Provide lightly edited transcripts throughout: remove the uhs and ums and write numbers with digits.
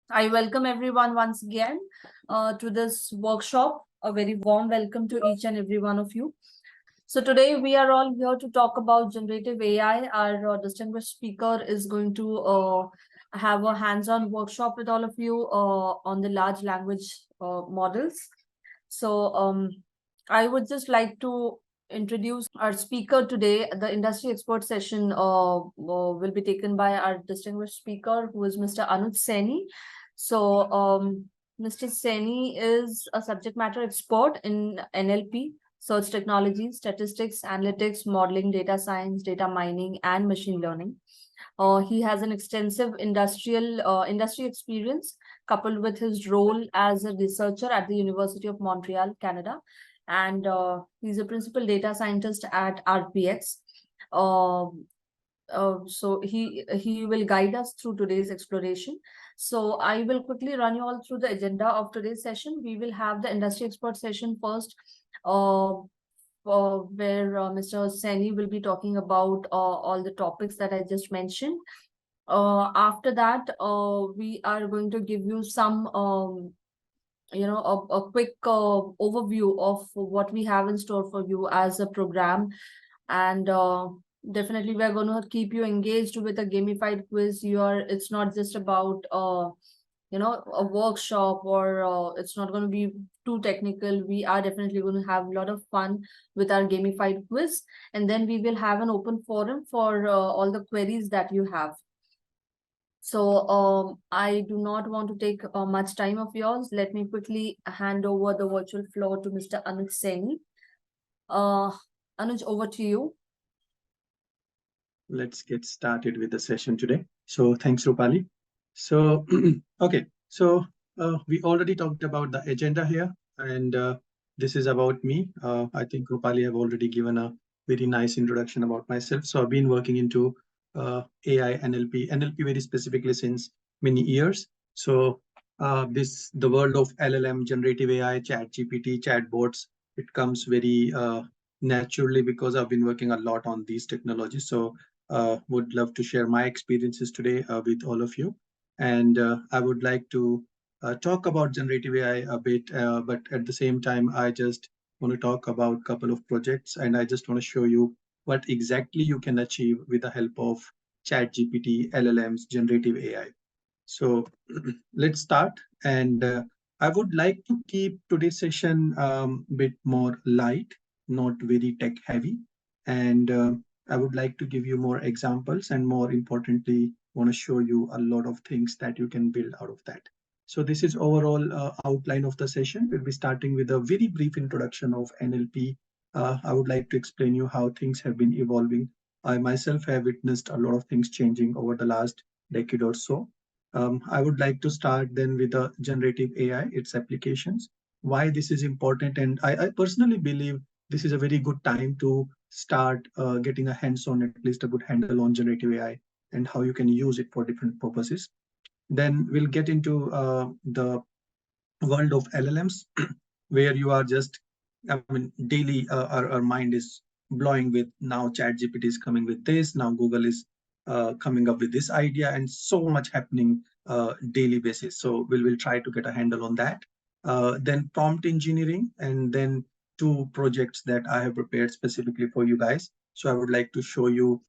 I welcome everyone once again to this workshop. A very warm welcome to each and every one of you. So today we are all here to talk about generative AI. Our distinguished speaker is going to have a hands-on workshop with all of you on the large language models. So I would just like to introduce our speaker today. The industry expert session will be taken by our distinguished speaker, who is Mr. Anuj Saini. So Mr. Saini is a subject matter expert in NLP, search technology, statistics, analytics, modeling, data science, data mining, and machine learning. He has an extensive industry experience coupled with his role as a researcher at the University of Montreal, Canada, and he's a principal data scientist at RPX. Uh, so he will guide us through today's exploration. So I will quickly run you all through the agenda of today's session. We will have the industry expert session first, where Mr. Saini will be talking about all the topics that I just mentioned. After that, we are going to give you some, a quick overview of what we have in store for you as a program. And definitely, we're going to keep you engaged with a gamified quiz. It's not just about a workshop, or it's not going to be too technical. We are definitely going to have a lot of fun with our gamified quiz, and then we will have an open forum for all the queries that you have. So I do not want to take much time of yours. Let me quickly hand over the virtual floor to Mr. Anuj Saini. Anuj, over to you. Let's get started with the session today. So thanks, Rupali. So, okay. So we already talked about the agenda here, and this is about me. I think Rupali have already given a very nice introduction about myself. So I've been working into AI, NLP very specifically since many years. So the world of LLM, generative AI, ChatGPT, chatbots, it comes very naturally because I've been working a lot on these technologies. So would love to share my experiences today with all of you. And I would like to talk about generative AI a bit, but at the same time, I just want to talk about a couple of projects, and I just want to show you what exactly you can achieve with the help of ChatGPT, LLMs, generative AI. So let's start. And I would like to keep today's session bit more light, not very tech heavy. And I would like to give you more examples, and more importantly, want to show you a lot of things that you can build out of that. So this is overall outline of the session. We'll be starting with a very brief introduction of NLP. I would like to explain you how things have been evolving. I myself have witnessed a lot of things changing over the last decade or so. I would like to start then with the generative AI, its applications, why this is important. And I personally believe this is a very good time to start getting a hands-on, at least a good handle on generative AI and how you can use it for different purposes. Then we'll get into the world of LLMs, where you are just, I mean, daily our mind is blowing with now ChatGPT is coming with this, now Google is coming up with this idea, and so much happening daily basis. So we'll try to get a handle on that. Then prompt engineering, and then two projects that I have prepared specifically for you guys. So I would like to show you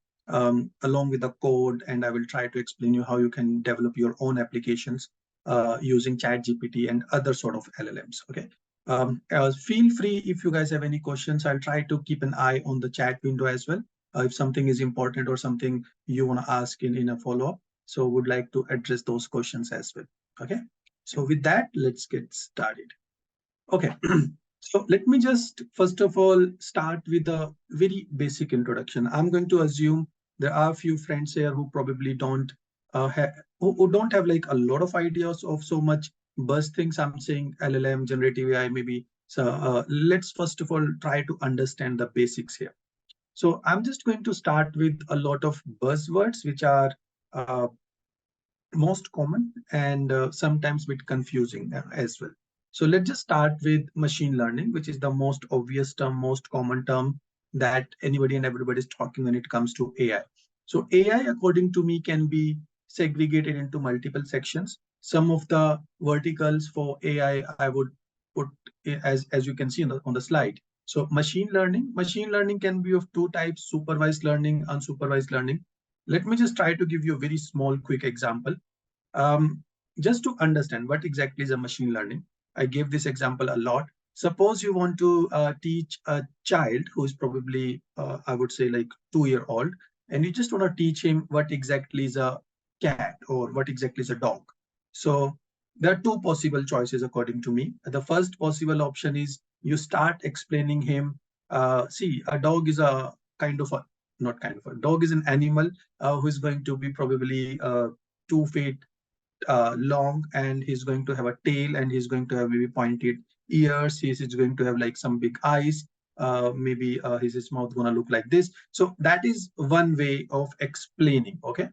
along with the code, and I will try to explain you how you can develop your own applications using ChatGPT and other sort of LLMs. Okay. Feel free if you guys have any questions. I'll try to keep an eye on the chat window as well. If something is important or something you want to ask in a follow-up, so would like to address those questions as well. Okay. So with that, let's get started. Okay. So let me just first of all start with a very basic introduction. I'm going to assume there are a few friends here who probably don't who don't have like a lot of ideas of so much buzz things. I'm saying LLM, generative AI, maybe. So let's first of all try to understand the basics here. So I'm just going to start with a lot of buzzwords which are most common and sometimes a bit confusing as well. So let's just start with machine learning, which is the most obvious term, most common term that anybody and everybody is talking when it comes to AI. So AI, according to me, can be segregated into multiple sections. some of the verticals for AI I would put as you can see on the slide. So machine learning can be of two types: supervised learning, unsupervised learning. Let me just try to give you a very small, quick example. Um, just to understand what exactly is a machine learning. I gave this example a lot. Suppose you want to teach a child who is probably, I would say like 2 year old, and you just want to teach him what exactly is a cat or what exactly is a dog. So there are two possible choices according to me. The first possible option is you start explaining him, see, a dog is a kind of a, not kind of a, dog is an animal who is going to be probably 2 feet long, and he's going to have a tail, and he's going to have maybe pointed ears. He's going to have like some big eyes. Maybe his mouth gonna look like this. So that is one way of explaining. Okay.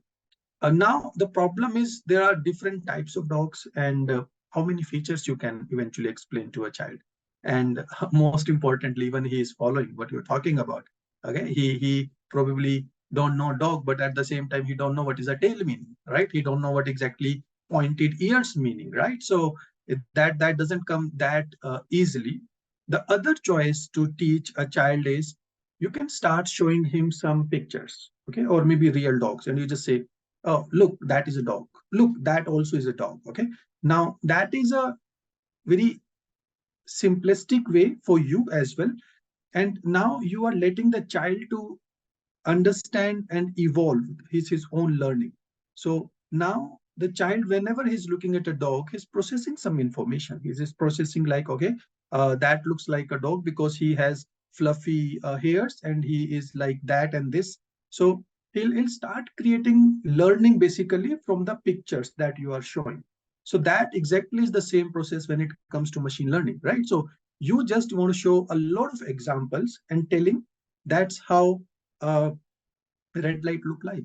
Now, the problem is there are different types of dogs, and how many features you can eventually explain to a child. And most importantly, even he is following what you're talking about. Okay, he probably don't know dog, but at the same time, he don't know what is a tail meaning, right? He don't know what exactly pointed ears meaning, right? So that doesn't come that easily. The other choice to teach a child is you can start showing him some pictures, okay, or maybe real dogs, and you just say, oh, look, that is a dog. Look, that also is a dog. Okay. Now, that is a very simplistic way for you as well. And now you are letting the child to understand and evolve his own learning. So now the child, whenever he's looking at a dog, he's processing some information. He's just processing like, okay, that looks like a dog because he has fluffy hairs and he is like that and this. So he'll start creating learning basically from the pictures that you are showing. So that exactly is the same process when it comes to machine learning, right? So you just want to show a lot of examples and telling that's how uh, red light look like.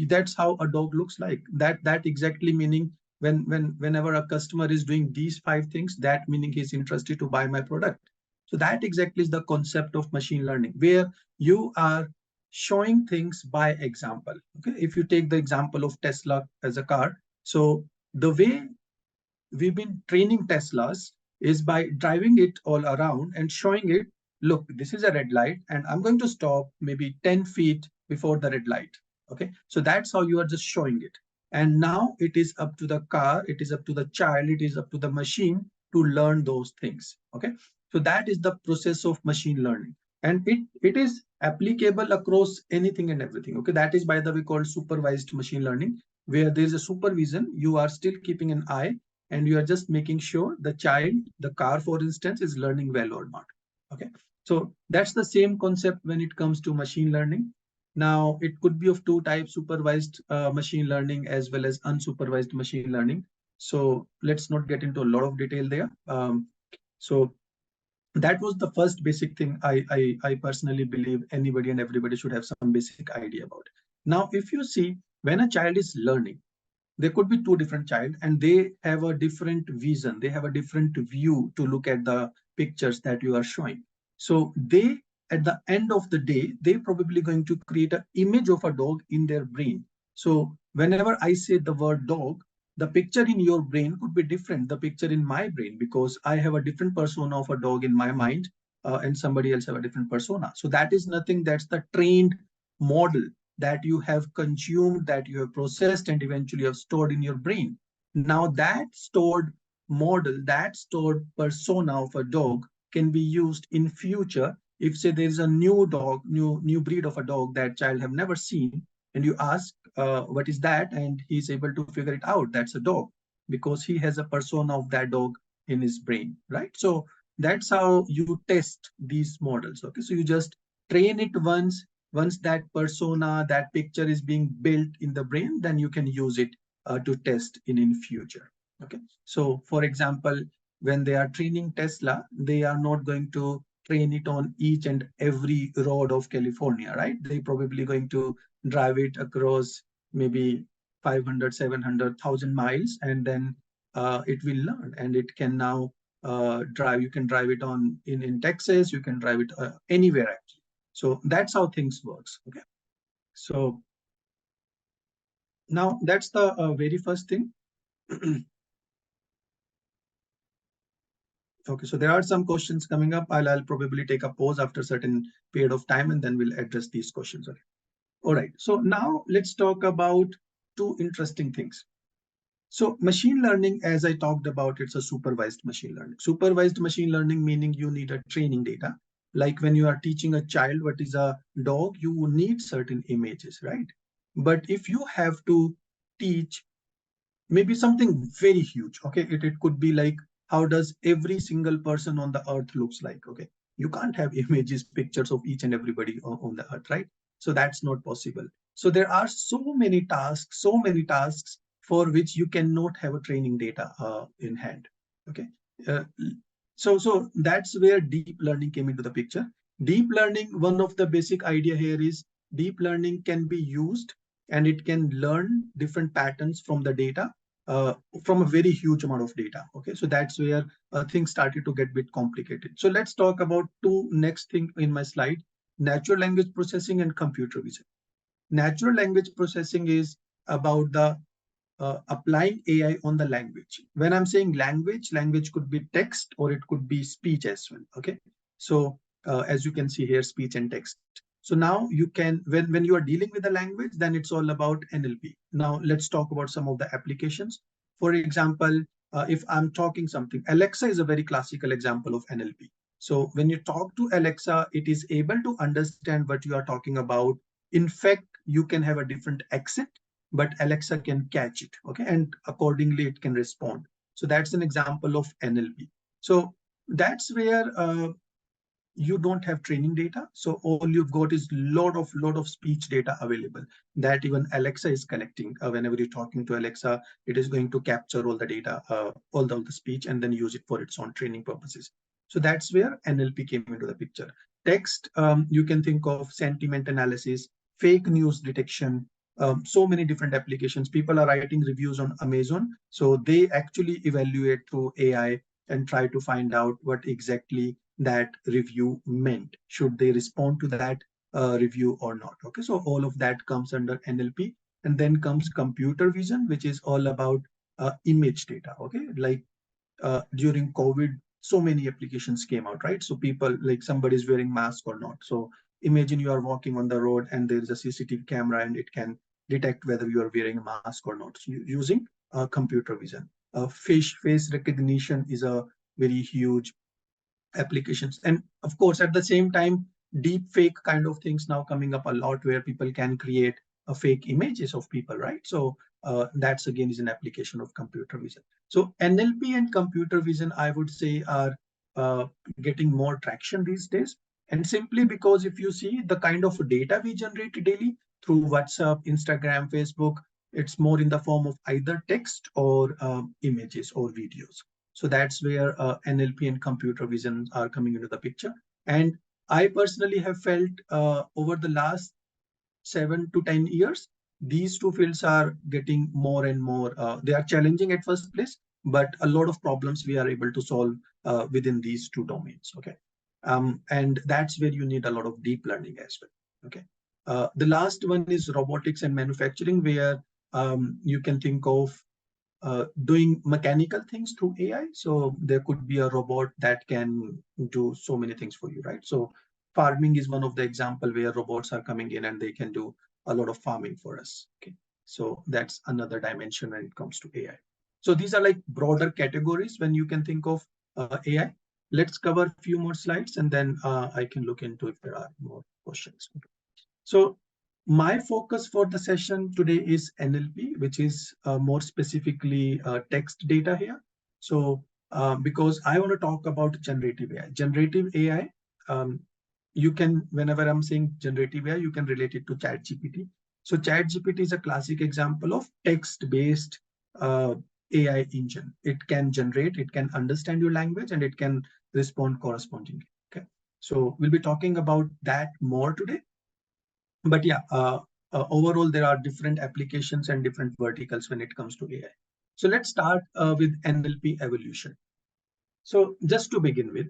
That's how a dog looks like. That exactly meaning whenever a customer is doing these 5 things, that meaning he's interested to buy my product. So that exactly is the concept of machine learning, where you are showing things by example. Okay, if you take the example of Tesla as a car, so the way we've been training Teslas is by driving it all around and showing it, look, this is a red light, and I'm going to stop maybe 10 feet before the red light. Okay. So that's how you are just showing it. And now it is up to the car, it is up to the child, it is up to the machine to learn those things. Okay. So that is the process of machine learning. And it is applicable across anything and everything. Okay. That is, by the way, called supervised machine learning, where there is a supervision. You are still keeping an eye and you are just making sure the child, the car, for instance, is learning well or not. Okay. So that's the same concept when it comes to machine learning. Now, it could be of two types: supervised machine learning as well as unsupervised machine learning. So let's not get into a lot of detail there. So that was the first basic thing I personally believe anybody and everybody should have some basic idea about. Now, if you see, when a child is learning, there could be two different child and they have a different vision, they have a different view to look at the pictures that you are showing. So they, at the end of the day, they probably going to create an image of a dog in their brain. So whenever I say the word dog, the picture in your brain could be different the picture in my brain, because I have a different persona of a dog in my mind, and somebody else have a different persona. So that is nothing, that's the trained model that you have consumed, that you have processed, and eventually have stored in your brain. Now that stored model, that stored persona of a dog can be used in future. If say there is a new dog, new breed of a dog that child have never seen, and you ask what is that, and he's able to figure it out, that's a dog, because he has a persona of that dog in his brain, right? So that's how you test these models. Okay, so you just train it once that persona, that picture is being built in the brain, then you can use it to test in future. Okay. So for example, when they are training Tesla, they are not going to train it on each and every road of California, right? They probably going to drive it across maybe 500, 700,000 miles, and then it will learn, and it can now drive. You can drive it on in Texas, you can drive it anywhere actually. So that's how things works. Okay. So now that's the very first thing. Okay, so there are some questions coming up. I'll probably take a pause after a certain period of time, and then we'll address these questions. Okay. All right. So now let's talk about two interesting things. So machine learning, as I talked about, it's a supervised machine learning. Supervised machine learning meaning you need a training data. Like when you are teaching a child what is a dog, you need certain images, right? But if you have to teach maybe something very huge, okay, it could be like, how does every single person on the earth looks like? Okay, you can't have images, pictures of each and everybody on the earth, right? So that's not possible. So there are so many tasks for which you cannot have a training data in hand. Okay. uh, so that's where deep learning came into the picture. Deep learning, one of the basic idea here is deep learning can be used and it can learn different patterns from the data, uh, from a very huge amount of data. Okay, so that's where things started to get a bit complicated. So let's talk about two next thing in my slide: natural language processing and computer vision. Natural language processing is about the applying AI on the language. When I'm saying language, language could be text or it could be speech as well. Okay, so as you can see here, speech and text. So now you can, when you are dealing with the language, then it's all about NLP. Now let's talk about some of the applications. For example, if I'm talking something, Alexa is a very classical example of NLP. So when you talk to Alexa, it is able to understand what you are talking about. In fact, you can have a different accent, but Alexa can catch it, okay, and accordingly it can respond. So that's an example of NLP. So that's where you don't have training data. So all you've got is lot of speech data available that even Alexa is collecting. Whenever you're talking to Alexa, it is going to capture all the data, all the speech, and then use it for its own training purposes. So that's where NLP came into the picture. Text, you can think of sentiment analysis, fake news detection, so many different applications. People are writing reviews on Amazon, so they actually evaluate through AI and try to find out what exactly that review meant. Should they respond to that review or not? Okay, so all of that comes under NLP. And then comes computer vision, which is all about image data. Okay, like during COVID, so many applications came out, right? So people, like somebody's wearing mask or not. So imagine you are walking on the road and there is a CCTV camera and it can detect whether you are wearing a mask or not. So using computer vision. Face recognition is a very huge applications. And of course, at the same time, deep fake kind of things now coming up a lot, where people can create a fake images of people, right? So that's again is an application of computer vision. So NLP and computer vision, I would say, are getting more traction these days. And simply because if you see the kind of data we generate daily through WhatsApp, Instagram, Facebook, it's more in the form of either text or images or videos. So that's where NLP and computer vision are coming into the picture. And I personally have felt over the last 7 to 10 years, these two fields are getting more and more. They are challenging at first place, but a lot of problems we are able to solve within these two domains. Okay, and that's where you need a lot of deep learning as well. Okay, the last one is robotics and manufacturing, where you can think of doing mechanical things through AI. So there could be a robot that can do so many things for you, right? So farming is one of the example where robots are coming in and they can do a lot of farming for us. Okay, so that's another dimension when it comes to AI. So these are like broader categories when you can think of AI. Let's cover a few more slides and then I can look into if there are more questions. So my focus for the session today is NLP, which is more specifically text data here. So because I want to talk about generative AI. Generative AI, you can, whenever I'm saying generative AI, you can relate it to ChatGPT. So ChatGPT is a classic example of text-based AI engine. It can generate, it can understand your language, and it can respond correspondingly. Okay, so we'll be talking about that more today. But yeah, overall, there are different applications and different verticals when it comes to AI. So let's start with NLP evolution. So just to begin with,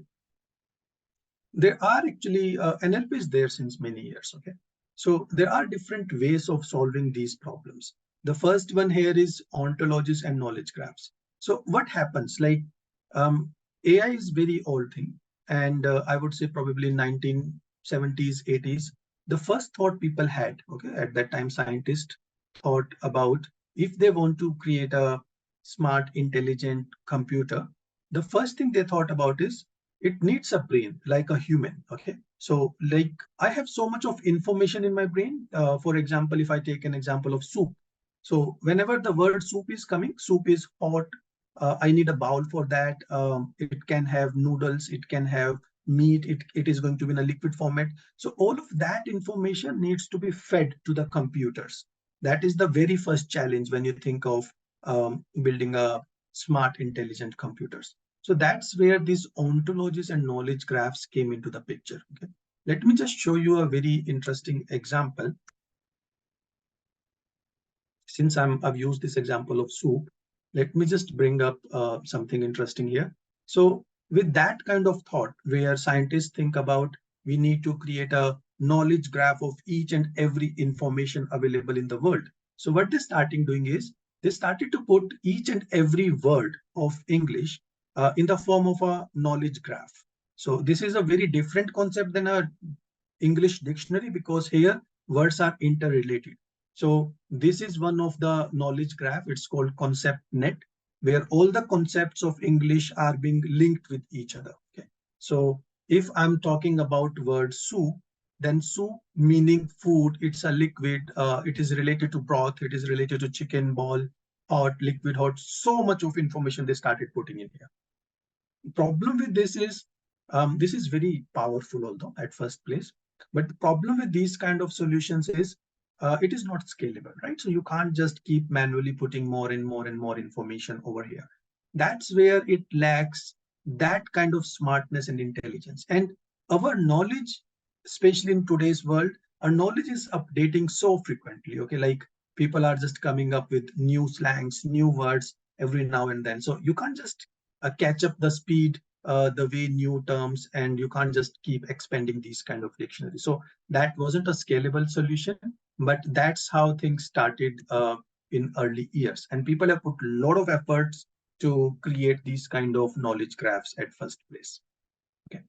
there are actually, NLP is there since many years, okay? So there are different ways of solving these problems. The first one here is ontologies and knowledge graphs. So what happens, like, AI is very old thing, and I would say probably 1970s, 80s. The first thought people had, okay, at that time, scientists thought about if they want to create a smart, intelligent computer, the first thing they thought about is it needs a brain like a human. Okay, so like I have so much of information in my brain. For example, if I take an example of soup, so whenever the word soup is coming, soup is hot. I need a bowl for that. It can have noodles, it can have meat, it is going to be in a liquid format. So all of that information needs to be fed to the computers. That is the very first challenge when you think of building a smart, intelligent computers. So that's where these ontologies and knowledge graphs came into the picture. Okay. Let me just show you a very interesting example. Since I've used this example of soup, let me just bring up something interesting here. So with that kind of thought, where scientists think about we need to create a knowledge graph of each and every information available in the world. So what they started doing is they started to put each and every word of English in the form of a knowledge graph. So this is a very different concept than a English dictionary, because here words are interrelated. So this is one of the knowledge graph. It's called concept net, where all the concepts of English are being linked with each other. Okay. So if I'm talking about word soup, then soup meaning food, it's a liquid, it is related to broth, it is related to chicken ball, hot, liquid, hot, so much of information they started putting in here. Problem with this is very powerful, although at first place, but the problem with these kind of solutions is it is not scalable, right? So you can't just keep manually putting more and more and more information over here. That's where it lacks that kind of smartness and intelligence. And our knowledge, especially in today's world, our knowledge is updating so frequently. Okay, like people are just coming up with new slangs, new words every now and then. So you can't just catch up the speed, the way new terms, and you can't just keep expanding these kind of dictionaries. So that wasn't a scalable solution, but that's how things started in early years. And people have put a lot of efforts to create these kind of knowledge graphs at first place. Okay.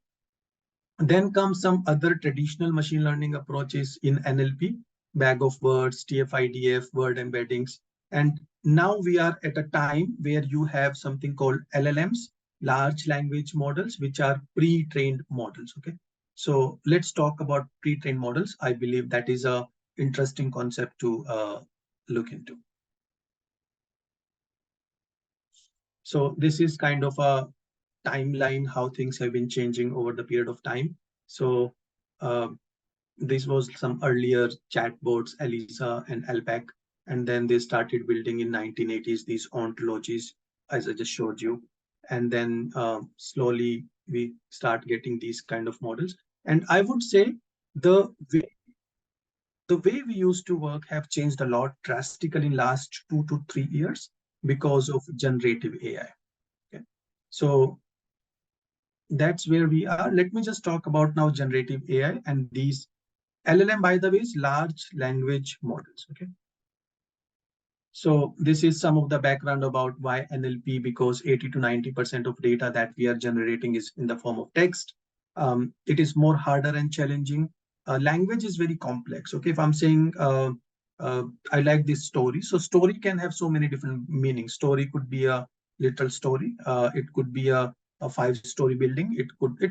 Then comes some other traditional machine learning approaches in NLP, bag of words, TF-IDF, word embeddings. And now we are at a time where you have something called LLMs, large language models, which are pre-trained models. Okay. So let's talk about pre-trained models. I believe that is a interesting concept to look into. So this is kind of a timeline, how things have been changing over the period of time. So uh, this was some earlier chatbots, Elisa and Alpac, and then they started building in 1980s these ontologies, as I just showed you. And then slowly we start getting these kind of models. And I would say the way, the way we used to work have changed a lot drastically in last 2 to 3 years because of generative AI. Okay. So that's where we are. Let me just talk about now generative AI and these LLM, by the way, is large language models. Okay. So this is some of the background about why NLP, because 80 to 90% of data that we are generating is in the form of text. It is more harder and challenging. Language is very complex. Okay. If I'm saying, I like this story. So story can have so many different meanings. Story could be a literal story. It could be a five-story building.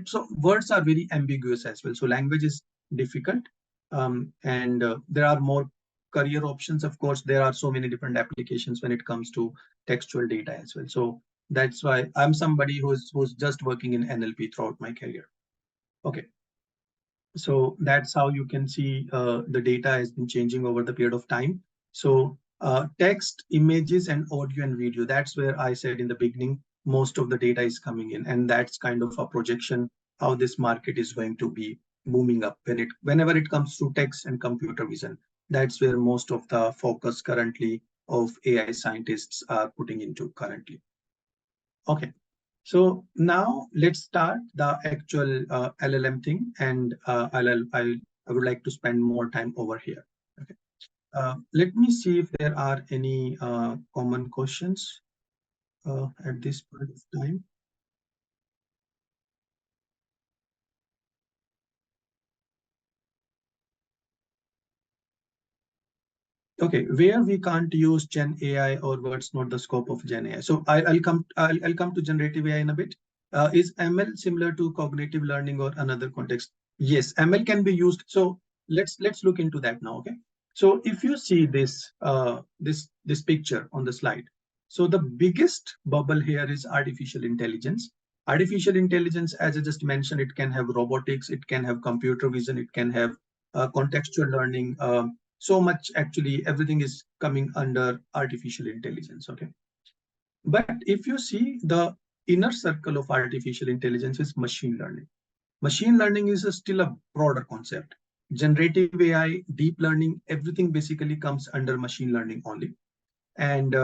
So words are very ambiguous as well. So language is difficult. And there are more career options. Of course, there are so many different applications when it comes to textual data as well. So that's why I'm somebody who's just working in NLP throughout my career. Okay. So that's how you can see the data has been changing over the period of time. So text, images, and audio and video, that's where I said in the beginning, most of the data is coming in. And that's kind of a projection how this market is going to be booming up whenever it comes to text and computer vision. That's where most of the focus currently of AI scientists are putting into currently. Okay. So now let's start the actual LLM thing, and I would like to spend more time over here. Okay. Let me see if there are any common questions at this point of time. Okay, where we can't use Gen AI or what's not the scope of Gen AI. So I'll come to generative AI in a bit. Is ML similar to cognitive learning or another context? Yes, ML can be used. So let's look into that now. Okay. So if you see this picture on the slide, so the biggest bubble here is artificial intelligence. Artificial intelligence, as I just mentioned, it can have robotics, it can have computer vision, it can have contextual learning. So much, actually everything is coming under artificial intelligence. Okay, but if you see the inner circle of artificial intelligence is machine learning. Machine learning is still a broader concept. Generative AI, deep learning, everything basically comes under machine learning only. And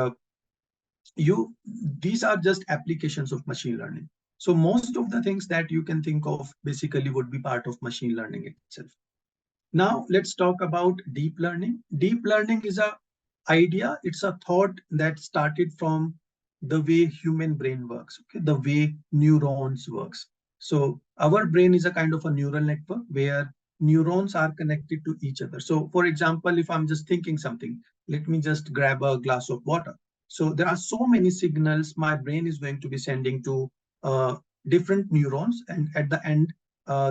you these are just applications of machine learning. So most of the things that you can think of basically would be part of machine learning itself. Now let's talk about deep learning. Deep learning is a idea, it's a thought that started from the way human brain works, okay, the way neurons works. So our brain is a kind of a neural network where neurons are connected to each other. So for example, if I'm just thinking something, let me just grab a glass of water. So there are so many signals my brain is going to be sending to different neurons, and at the end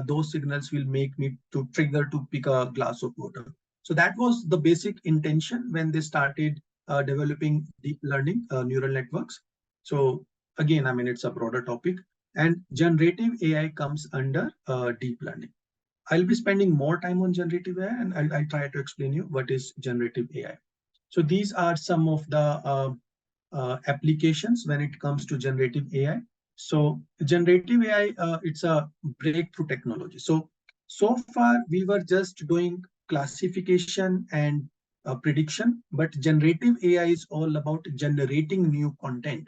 those signals will make me to trigger to pick a glass of water. So that was the basic intention when they started developing deep learning neural networks. So again, I mean, it's a broader topic, and generative AI comes under deep learning. I'll be spending more time on generative AI, and I'll try to explain you what is generative AI. So these are some of the applications when it comes to generative AI. So generative AI, it's a breakthrough technology. So far we were just doing classification and prediction, but generative AI is all about generating new content.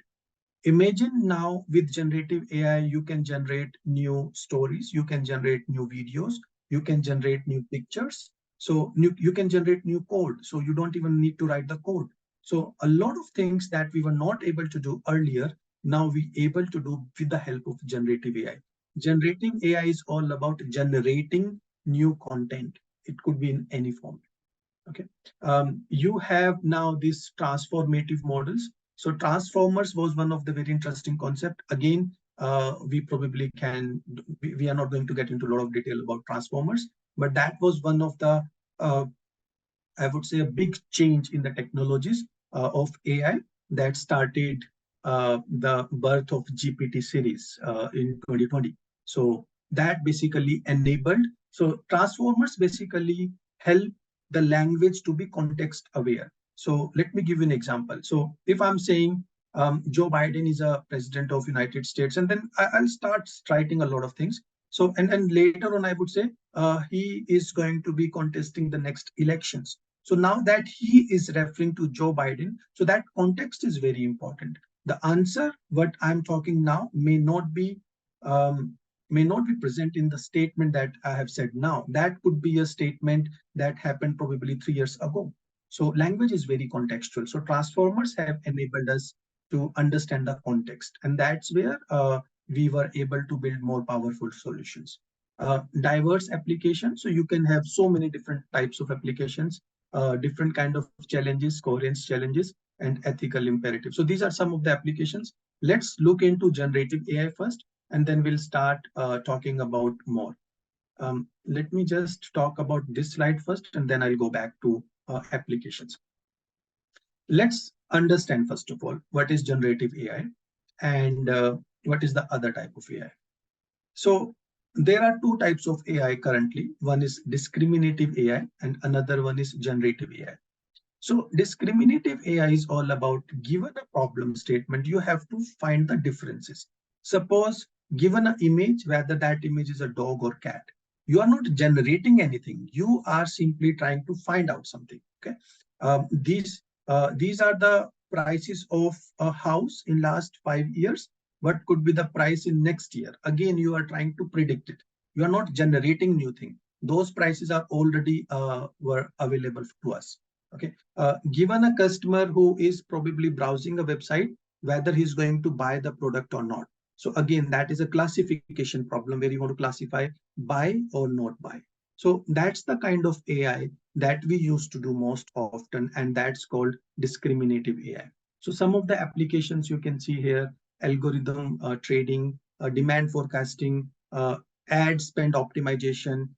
Imagine now with generative AI, you can generate new stories, you can generate new videos, you can generate new pictures. So you can generate new code. So you don't even need to write the code. So a lot of things that we were not able to do earlier, now we able to do with the help of generative AI. Generating AI is all about generating new content. It could be in any form. Okay. You have now these transformative models. So transformers was one of the very interesting concept. Again, we probably can, we are not going to get into a lot of detail about transformers, but that was one of the, I would say, a big change in the technologies of AI that started the birth of GPT series in 2020. So that basically enabled, so transformers basically help the language to be context aware. So let me give you an example. So if I'm saying Joe Biden is a president of United States, and then I'll start writing a lot of things. So and later on, I would say he is going to be contesting the next elections. So now that he is referring to Joe Biden, so that context is very important. The answer, what I'm talking now, um, may not be present in the statement that I have said now. That could be a statement that happened probably 3 years ago. So language is very contextual. So transformers have enabled us to understand the context, and that's where we were able to build more powerful solutions. Diverse applications. So you can have so many different types of applications, different kind of challenges, coherence challenges, and ethical imperatives. So these are some of the applications. Let's look into generative AI first, and then we'll start talking about more. Let me just talk about this slide first, and then I'll go back to applications. Let's understand, first of all, what is generative AI and what is the other type of AI. So there are two types of AI currently. One is discriminative AI and another one is generative AI. So discriminative AI is all about, given a problem statement, you have to find the differences. Suppose given an image, whether that image is a dog or cat, you are not generating anything. You are simply trying to find out something. Okay. These are the prices of a house in last 5 years. What could be the price in next year? Again, you are trying to predict it. You are not generating new thing. Those prices are already were available to us. Okay. Given a customer who is probably browsing a website, whether he's going to buy the product or not. So again, that is a classification problem where you want to classify buy or not buy. So that's the kind of AI that we used to do most often, and that's called discriminative AI. So some of the applications you can see here: algorithm trading, demand forecasting, ad spend optimization,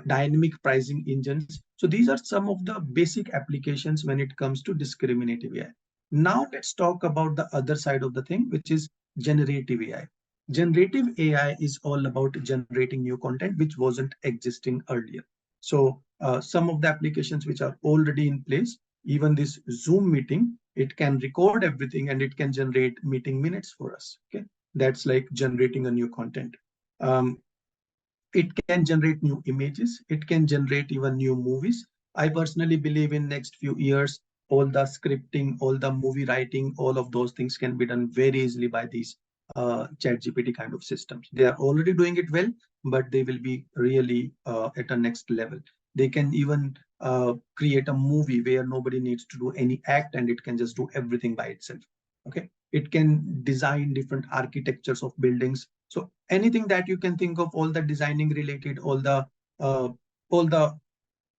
dynamic pricing engines. So these are some of the basic applications when it comes to discriminative AI. Now let's talk about the other side of the thing, which is generative AI. Generative AI is all about generating new content which wasn't existing earlier. So some of the applications which are already in place, even this Zoom meeting, it can record everything and it can generate meeting minutes for us. Okay, that's like generating a new content. Um, it can generate new images, it can generate even new movies. I personally believe in next few years, all the scripting, all the movie writing, all of those things can be done very easily by these ChatGPT kind of systems. They are already doing it well, but they will be really at a next level. They can even create a movie where nobody needs to do any act and it can just do everything by itself. Okay, it can design different architectures of buildings. So anything that you can think of, all the designing related, uh, all the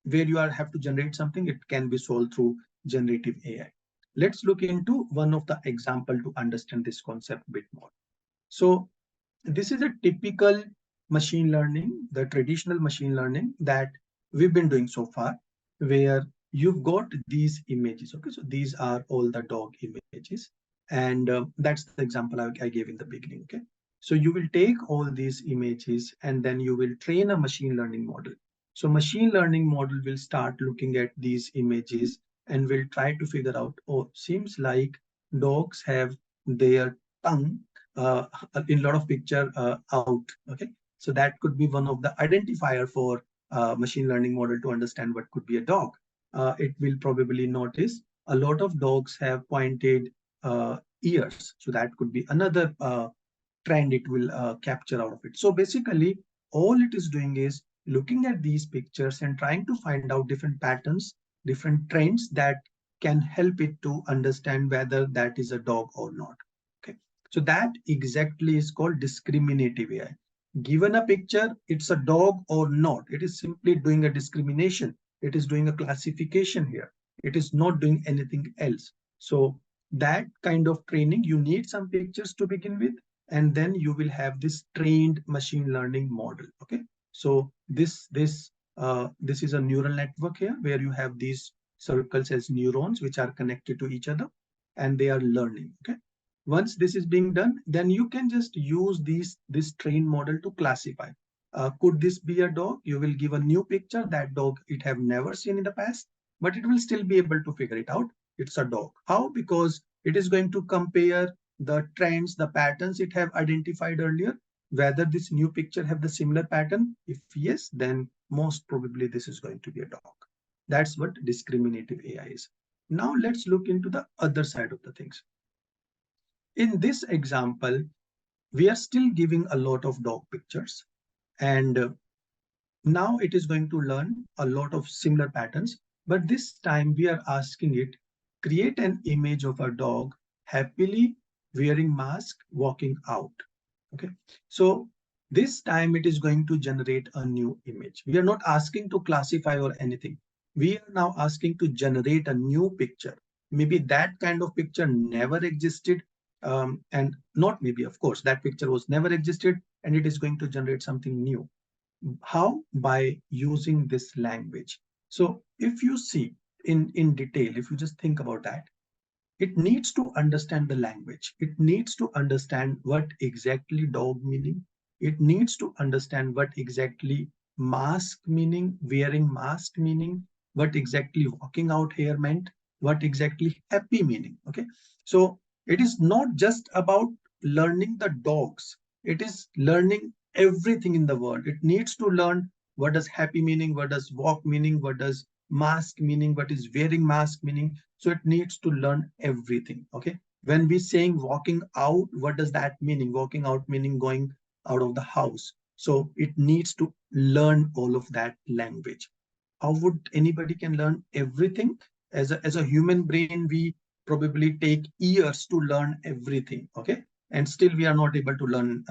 where you are have to generate something, it can be solved through generative AI. Let's look into one of the example to understand this concept a bit more. So this is a typical machine learning, the traditional machine learning that we've been doing so far, where you've got these images. Okay, so these are all the dog images, and that's the example I gave in the beginning. Okay, so you will take all these images and then you will train a machine learning model. So machine learning model will start looking at these images and will try to figure out, oh, seems like dogs have their tongue uh, in a lot of picture out. Okay, so that could be one of the identifier for machine learning model to understand what could be a dog. It will probably notice a lot of dogs have pointed ears, so that could be another trend it will capture out of it. So basically, all it is doing is looking at these pictures and trying to find out different patterns, different trends that can help it to understand whether that is a dog or not. Okay, so that exactly is called discriminative AI. Given a picture, it's a dog or not. It is simply doing a discrimination. It is doing a classification here. It is not doing anything else. So that kind of training, you need some pictures to begin with, and then you will have this trained machine learning model. Okay, so this is a neural network here where you have these circles as neurons which are connected to each other and they are learning. Okay, once this is being done, then you can just use this trained model to classify, could this be a dog? You will give a new picture, that dog it have never seen in the past, but it will still be able to figure it out, it's a dog. How? Because it is going to compare the trends, the patterns it have identified earlier, whether this new picture have the similar pattern. If yes, then most probably this is going to be a dog. That's what discriminative AI is. Now let's look into the other side of the things. In this example, we are still giving a lot of dog pictures, and now it is going to learn a lot of similar patterns, but this time we are asking it, create an image of a dog happily wearing mask walking out. Okay, so this time it is going to generate a new image. We are not asking to classify or anything. We are now asking to generate a new picture. Maybe that kind of picture never existed. And not maybe, of course, that picture was never existed, and it is going to generate something new. How? By using this language. So if you see in detail, if you just think about that, it needs to understand the language. It needs to understand what exactly dog meaning. It needs to understand what exactly mask meaning, wearing mask meaning, what exactly walking out here meant, what exactly happy meaning. Okay, so it is not just about learning the dogs. It is learning everything in the world. It needs to learn what does happy meaning, what does walk meaning, what does mask meaning, what is wearing mask meaning. So it needs to learn everything. Okay, when we saying walking out, what does that meaning? Walking out meaning going out of the house. So it needs to learn all of that language. How would anybody can learn everything? As a human brain, we probably take years to learn everything. Okay, and still we are not able to learn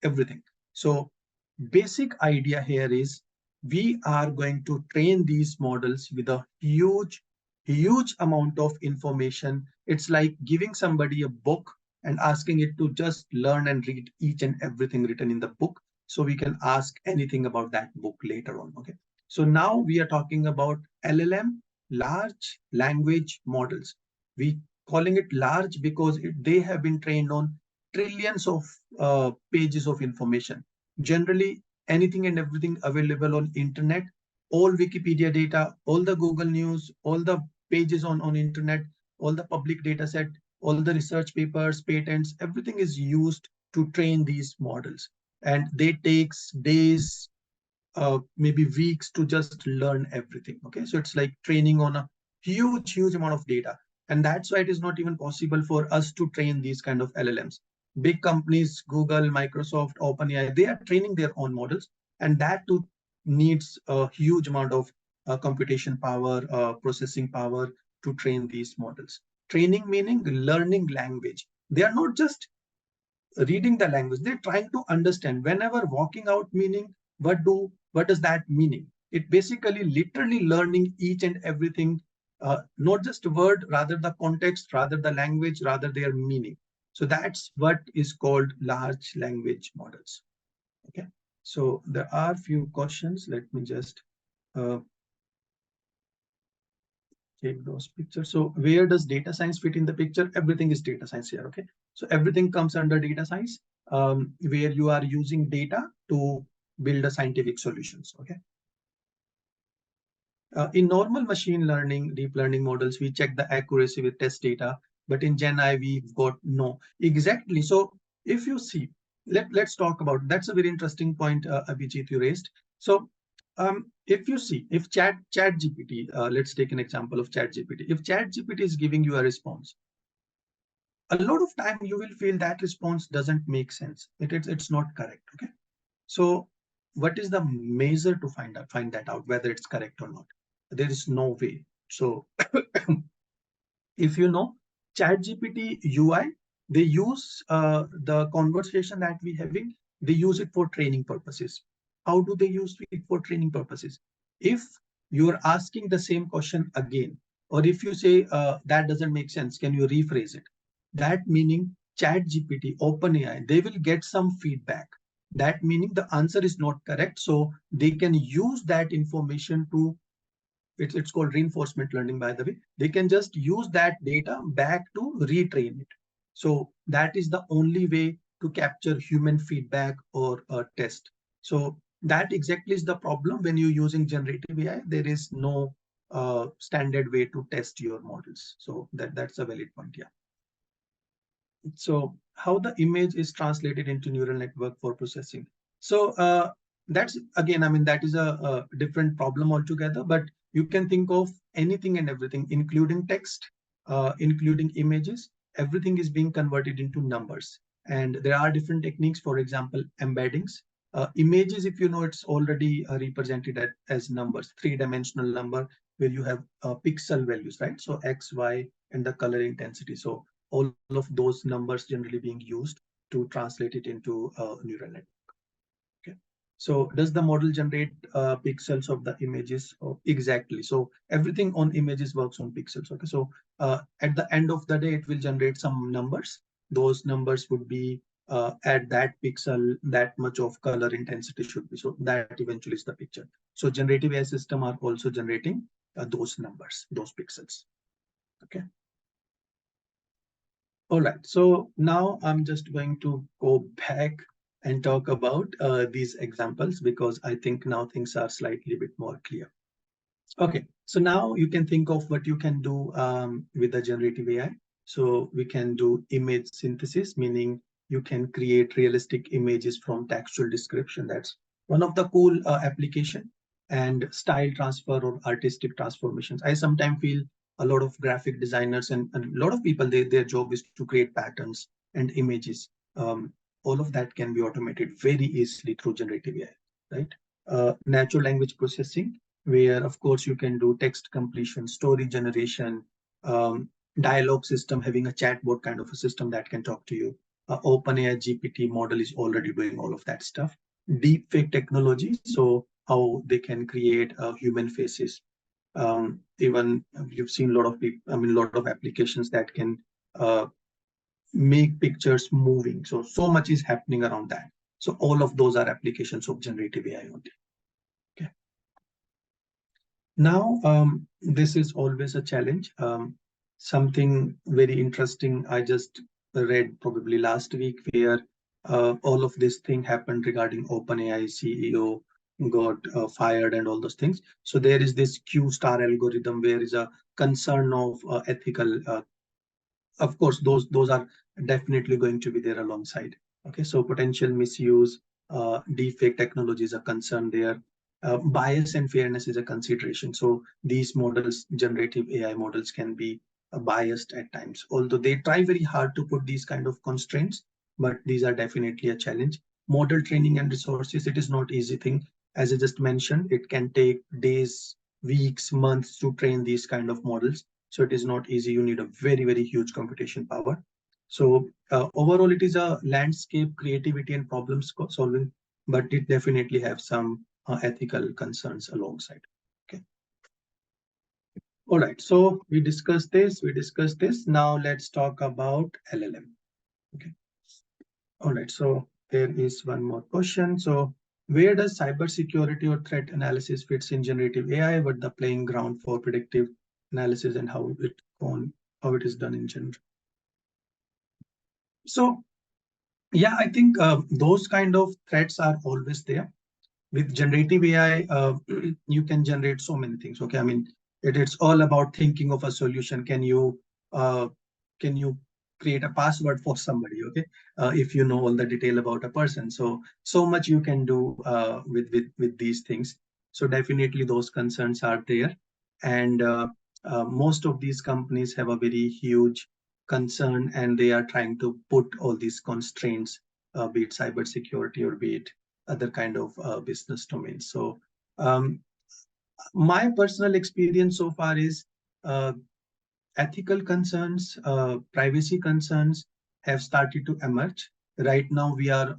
everything. So basic idea here is we are going to train these models with a huge amount of information. It's like giving somebody a book and asking it to just learn and read each and everything written in the book, so we can ask anything about that book later on. Okay, so now we are talking about LLM, large language models. We calling it large because they have been trained on trillions of pages of information. Generally, anything and everything available on internet, all Wikipedia data, all the Google News, all the pages on internet, all the public data set, all the research papers, patents, everything is used to train these models. And they takes days, maybe weeks to just learn everything. Okay, so it's like training on a huge amount of data. And that's why it is not even possible for us to train these kind of LLMs. Big companies, Google, Microsoft, OpenAI, they are training their own models, and that too needs a huge amount of computation power, processing power to train these models. Training meaning learning language. They are not just reading the language, they're trying to understand. Whenever walking out meaning, what does that meaning? It basically literally learning each and everything, not just a word, rather the context, rather the language, rather their meaning. So that's what is called large language models. Okay, so there are few questions. Let me just uh, take those pictures. So where does data science fit in the picture? Everything is data science here. Okay, so everything comes under data science, where you are using data to build a scientific solutions. Okay, in normal machine learning, deep learning models, we check the accuracy with test data, but in Gen AI, we've got no. Exactly. So if you see, let's talk about, that's a very interesting point, Abhijit, you raised. So if you see, if ChatGPT, let's take an example of ChatGPT. If ChatGPT is giving you a response, a lot of time you will feel that response doesn't make sense. It's not correct. Okay. So what is the measure to find that out whether it's correct or not? There is no way. So if you know ChatGPT UI, they use the conversation that we having, they use it for training purposes. How do they use it for training purposes? If you're asking the same question again, or if you say that doesn't make sense, can you rephrase it? That meaning ChatGPT, OpenAI, they will get some feedback. That meaning the answer is not correct. So they can use that information to, it's called reinforcement learning, by the way. They can just use that data back to retrain it. So that is the only way to capture human feedback or a test. So that exactly is the problem when you're using generative AI. There is no standard way to test your models. So that's a valid point. Yeah. So how the image is translated into neural network for processing. So that's again, I mean, that is a different problem altogether, but you can think of anything and everything, including text, including images, everything is being converted into numbers. And there are different techniques, for example, embeddings. Images, if you know, it's already represented as numbers, three-dimensional number, where you have pixel values, right? So X, Y, and the color intensity. So all of those numbers generally being used to translate it into neural network. Okay. So does the model generate pixels of the images? Oh, exactly. So everything on images works on pixels. Okay. So at the end of the day, it will generate some numbers. Those numbers would be at that pixel, that much of color intensity should be. So that eventually is the picture. So generative AI system are also generating those numbers, those pixels. Okay. All right, so now I'm just going to go back and talk about these examples, because I think now things are slightly bit more clear. Okay, so now you can think of what you can do with the generative AI. So we can do image synthesis, meaning you can create realistic images from textual description. That's one of the cool application. And style transfer or artistic transformations. I sometimes feel a lot of graphic designers and a lot of people, their job is to create patterns and images. All of that can be automated very easily through generative AI, right? Natural language processing, where of course you can do text completion, story generation, dialogue system, having a chatbot kind of a system that can talk to you. OpenAI GPT model is already doing all of that stuff. Deep fake technology. So how they can create human faces. Even you've seen a lot of people, I mean, a lot of applications that can make pictures moving. So much is happening around that. So all of those are applications of generative AI only. Okay. Now, this is always a challenge. Something very interesting I just read probably last week, where all of this thing happened regarding OpenAI CEO got fired and all those things. So there is this Q star algorithm where is a concern of ethical. Of course, those are definitely going to be there alongside. Okay, so potential misuse, deepfake technology is a concern there. Bias and fairness is a consideration. So these models, generative AI models, can be biased at times, although they try very hard to put these kind of constraints, but these are definitely a challenge. Model training and resources, it is not easy thing. As I just mentioned, it can take days, weeks, months to train these kind of models. So it is not easy. You need a very, very huge computation power. So overall, it is a landscape, creativity, and problem solving, but it definitely have some ethical concerns alongside. Okay. All right. So we discussed this. We discussed this. Now let's talk about LLM. Okay. All right. So there is one more question. So where does cybersecurity or threat analysis fits in generative AI? What the playing ground for predictive analysis and how it is done in general? So yeah, I think those kind of threats are always there. With generative AI, you can generate so many things. Okay, I mean, it's all about thinking of a solution. Uh, can you create a password for somebody? Okay, if you know all the detail about a person, so much you can do with these things. So definitely those concerns are there, and most of these companies have a very huge concern, and they are trying to put all these constraints, be it cybersecurity or be it other kind of business domains. So my personal experience so far is uh, ethical concerns, privacy concerns have started to emerge. Right now, we are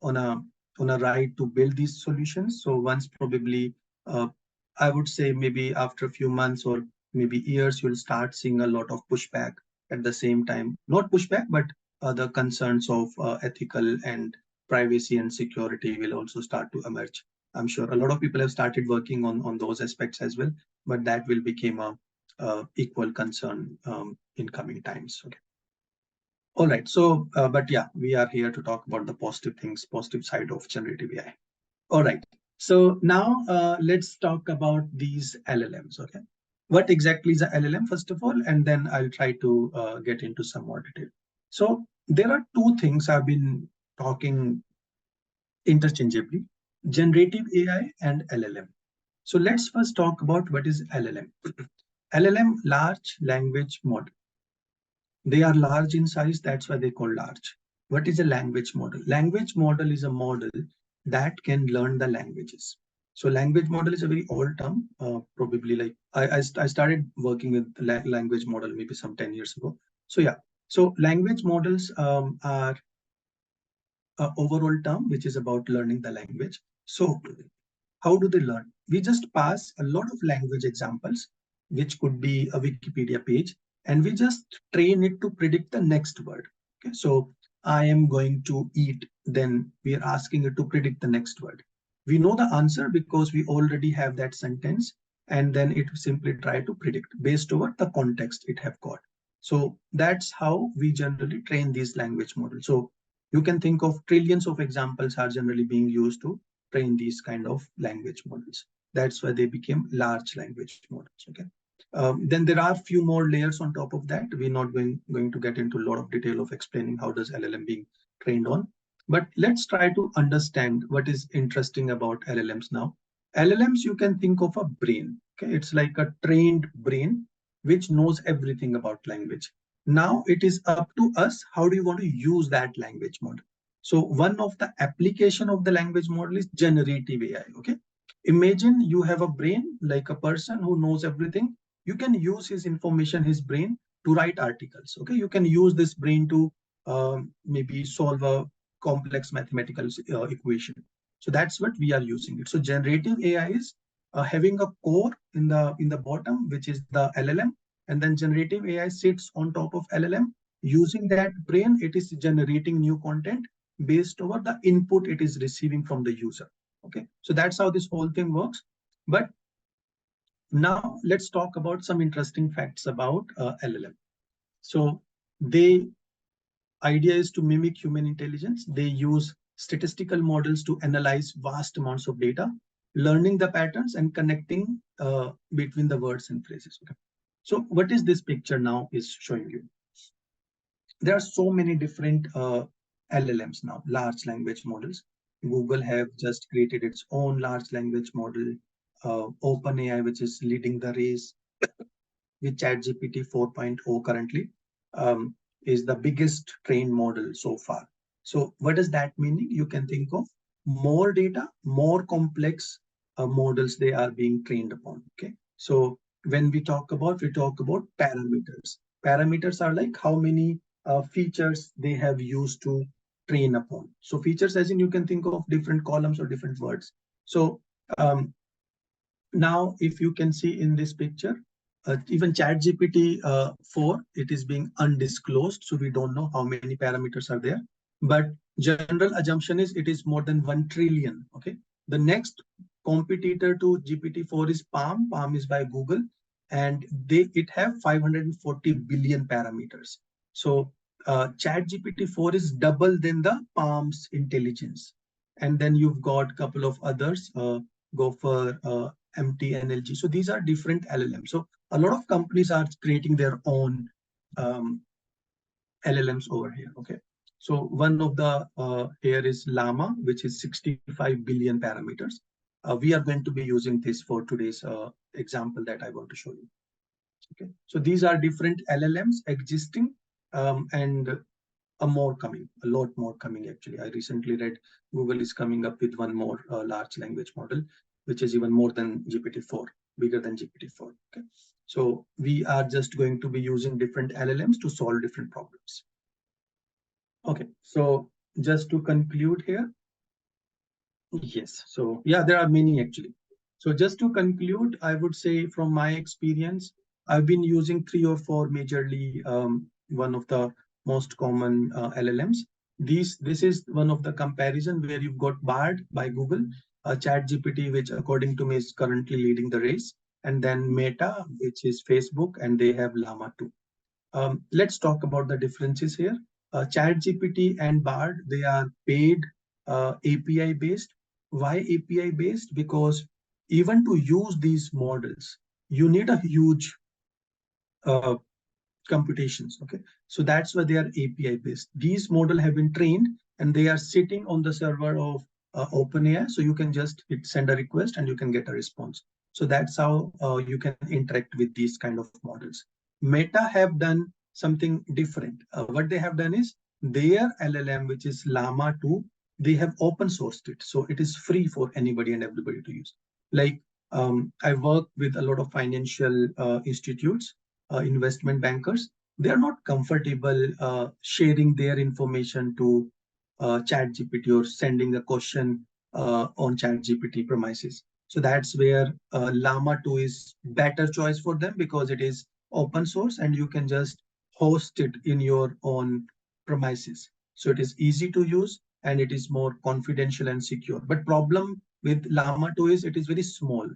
on a on a ride to build these solutions. So once probably, I would say maybe after a few months or maybe years, you'll start seeing a lot of pushback at the same time. Not pushback, but the concerns of ethical and privacy and security will also start to emerge. I'm sure a lot of people have started working on those aspects as well, but that will become a equal concern in coming times. Okay. All right. So, but yeah, we are here to talk about the positive things, positive side of generative AI. All right. So now let's talk about these LLMs. Okay. What exactly is a LLM, first of all, and then I'll try to get into some more detail. So there are two things I've been talking interchangeably: generative AI and LLM. So let's first talk about what is LLM. LLM, large language model. They are large in size, that's why they call large. What is a language model? Language model is a model that can learn the languages. So language model is a very old term, probably like I started working with language model maybe some 10 years ago. So yeah, so language models are an overall term which is about learning the language. So how do they learn? We just pass a lot of language examples, which could be a Wikipedia page, and we just train it to predict the next word. Okay, so I am going to eat, then we are asking it to predict the next word. We know the answer because we already have that sentence, and then it simply try to predict based over the context it have got. So that's how we generally train these language models. So you can think of trillions of examples are generally being used to train these kind of language models. That's why they became large language models. Okay. Then there are few more layers on top of that. We're not going to get into a lot of detail of explaining how does LLM being trained on. But let's try to understand what is interesting about LLMs now. LLMs, you can think of a brain. Okay, it's like a trained brain which knows everything about language. Now it is up to us. How do you want to use that language model? So one of the application of the language model is generative AI. Okay. Imagine you have a brain like a person who knows everything. You can use his information, his brain, to write articles. Okay. You can use this brain to maybe solve a complex mathematical equation. So that's what we are using it. So generative AI is having a core in the bottom, which is the LLM, and then generative AI sits on top of LLM. Using that brain, it is generating new content based over the input it is receiving from the user. Okay, so that's how this whole thing works. But now let's talk about some interesting facts about LLM. So the idea is to mimic human intelligence. They use statistical models to analyze vast amounts of data, learning the patterns and connecting between the words and phrases. Okay. So what is this picture now is showing you? There are so many different LLMs now, large language models. Google have just created its own large language model. OpenAI, which is leading the race with ChatGPT 4.0 currently, is the biggest trained model so far. So what does that mean? You can think of more data, more complex models they are being trained upon. Okay. So when we talk about parameters. Parameters are like how many features they have used to train upon. So features as in you can think of different columns or different words. So um, now, if you can see in this picture, even ChatGPT 4, it is being undisclosed, so we don't know how many parameters are there. But general assumption is it is more than 1 trillion. Okay. The next competitor to GPT-4 is Palm. Palm is by Google, and it have 540 billion parameters. So ChatGPT 4 is double than the Palm's intelligence. And then you've got a couple of others. Go for MTNLG. So these are different LLMs. So a lot of companies are creating their own LLMs over here. Okay. So one of the here is Llama, which is 65 billion parameters. We are going to be using this for today's example that I want to show you. Okay. So these are different LLMs existing, and a lot more coming actually. I recently read Google is coming up with one more large language model, which is even more than GPT-4, bigger than GPT-4. Okay. So we are just going to be using different LLMs to solve different problems. Okay. So just to conclude here, yes. So yeah, there are many actually. So just to conclude, I would say from my experience, I've been using 3 or 4 majorly, one of the most common LLMs. This is one of the comparison where you've got Bard by Google, ChatGPT, which according to me is currently leading the race, and then Meta, which is Facebook, and they have Llama 2. Let's talk about the differences here. ChatGPT and Bard, they are paid API based. Why API based? Because even to use these models, you need a huge uh, computations. Okay, so that's why they are API based. These models have been trained and they are sitting on the server of OpenAI. So you can just send a request and you can get a response. So that's how you can interact with these kind of models. Meta have done something different. What they have done is their LLM, which is Llama 2, they have open sourced it. So it is free for anybody and everybody to use. Like I work with a lot of financial institutes, investment bankers. They are not comfortable sharing their information to ChatGPT or sending a question on ChatGPT premises. So that's where Llama 2 is better choice for them because it is open source and you can just host it in your own premises. So it is easy to use and it is more confidential and secure. But problem with Llama 2 is it is very small.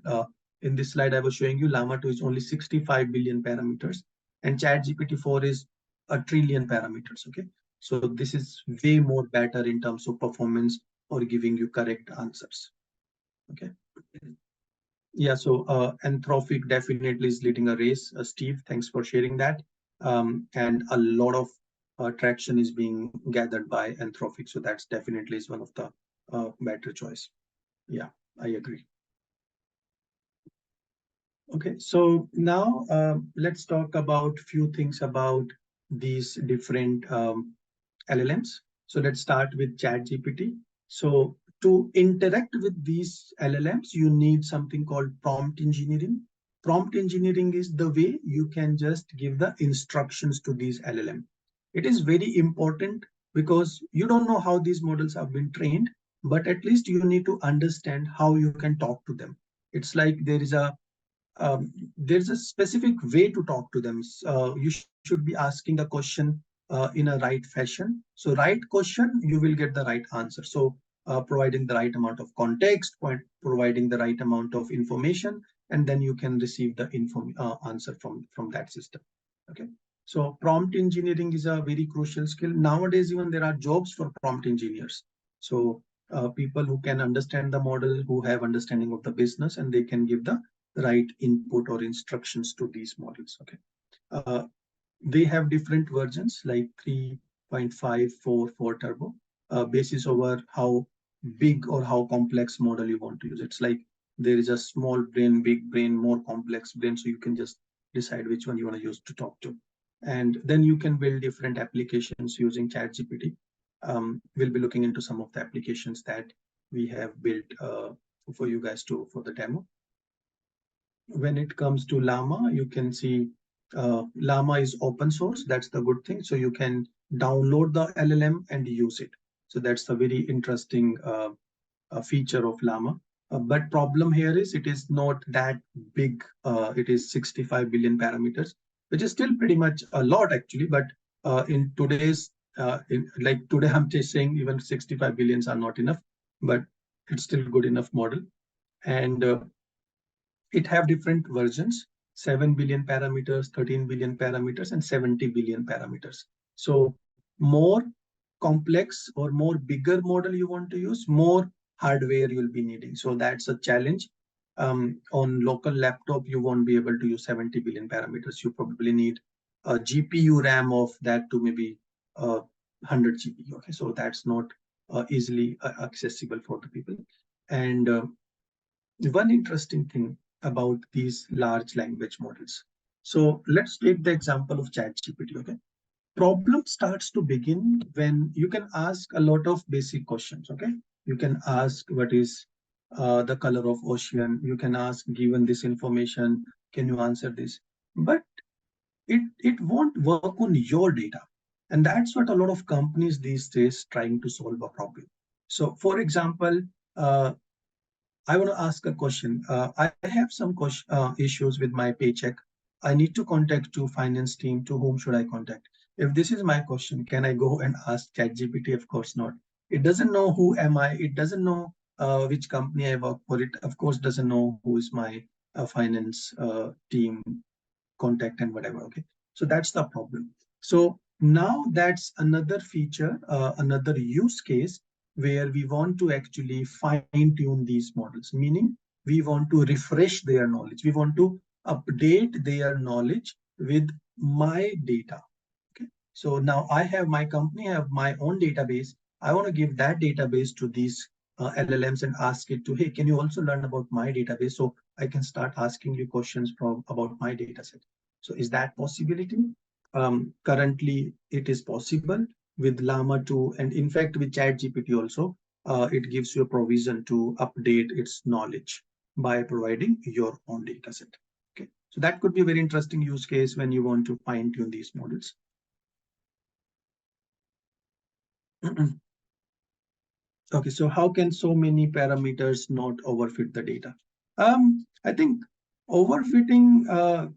In this slide I was showing you, Llama 2 is only 65 billion parameters and ChatGPT 4 is a trillion parameters. Okay. So this is way more better in terms of performance or giving you correct answers. Okay. Yeah, so Anthropic definitely is leading a race. Steve, thanks for sharing that. And a lot of traction is being gathered by Anthropic. So that's definitely is one of the better choice. Yeah, I agree. Okay, so now let's talk about few things about these different LLMs. So let's start with ChatGPT. So to interact with these LLMs, you need something called prompt engineering. Prompt engineering is the way you can just give the instructions to these LLM. It is very important because you don't know how these models have been trained. but at least you need to understand how you can talk to them. It's like there's a specific way to talk to them. You should be asking the question in a right fashion. So right question, you will get the right answer. So providing the right amount of context, providing the right amount of information, and then you can receive the answer from that system. Okay. So prompt engineering is a very crucial skill. Nowadays, even there are jobs for prompt engineers. So people who can understand the model, who have understanding of the business, and they can give the right input or instructions to these models. Okay. Uh, they have different versions like 3.5, 4 turbo, basis over how big or how complex model you want to use. It's like there is a small brain, big brain, more complex brain. So you can just decide which one you want to use to talk to. And then you can build different applications using ChatGPT. We'll be looking into some of the applications that we have built for you guys for the demo. When it comes to Llama, you can see Llama is open source. That's the good thing. So you can download the LLM and use it. So that's a very interesting feature of Llama. But problem here is it is not that big. It is 65 billion parameters, which is still pretty much a lot actually. But in today's, like today, I'm just saying even 65 billions are not enough, but it's still good enough model. And it have different versions, 7 billion parameters, 13 billion parameters, and 70 billion parameters. So more complex or more bigger model you want to use, more hardware you'll be needing. So that's a challenge. On local laptop, you won't be able to use 70 billion parameters. You probably need a GPU RAM of that to maybe 100 GPU. Okay, so that's not easily accessible for the people. And one interesting thing about these large language models. So let's take the example of ChatGPT. Okay, problem starts to begin when you can ask a lot of basic questions. Okay, you can ask what is the color of ocean. You can ask, given this information, can you answer this? But it won't work on your data, and that's what a lot of companies these days trying to solve a problem. So, for example, I want to ask a question. I have some issues with my paycheck. I need to contact to finance team. To whom should I contact? If this is my question, can I go and ask ChatGPT? Of course not. It doesn't know who am I. It doesn't know which company I work for. It of course doesn't know who is my finance team contact and whatever. Okay, so that's the problem. So now that's another feature, another use case where we want to actually fine tune these models, meaning we want to refresh their knowledge, we want to update their knowledge with my data. Okay, so now I have my company, I have my own database. I want to give that database to these LLMs and ask it to, hey, can you also learn about my database? So I can start asking you questions from about my data set. So is that possibility? Currently, it is possible with Llama 2, and in fact, with ChatGPT also, it gives you a provision to update its knowledge by providing your own data set. Okay, so that could be a very interesting use case when you want to fine tune these models. Okay, so how can so many parameters not overfit the data? I think overfitting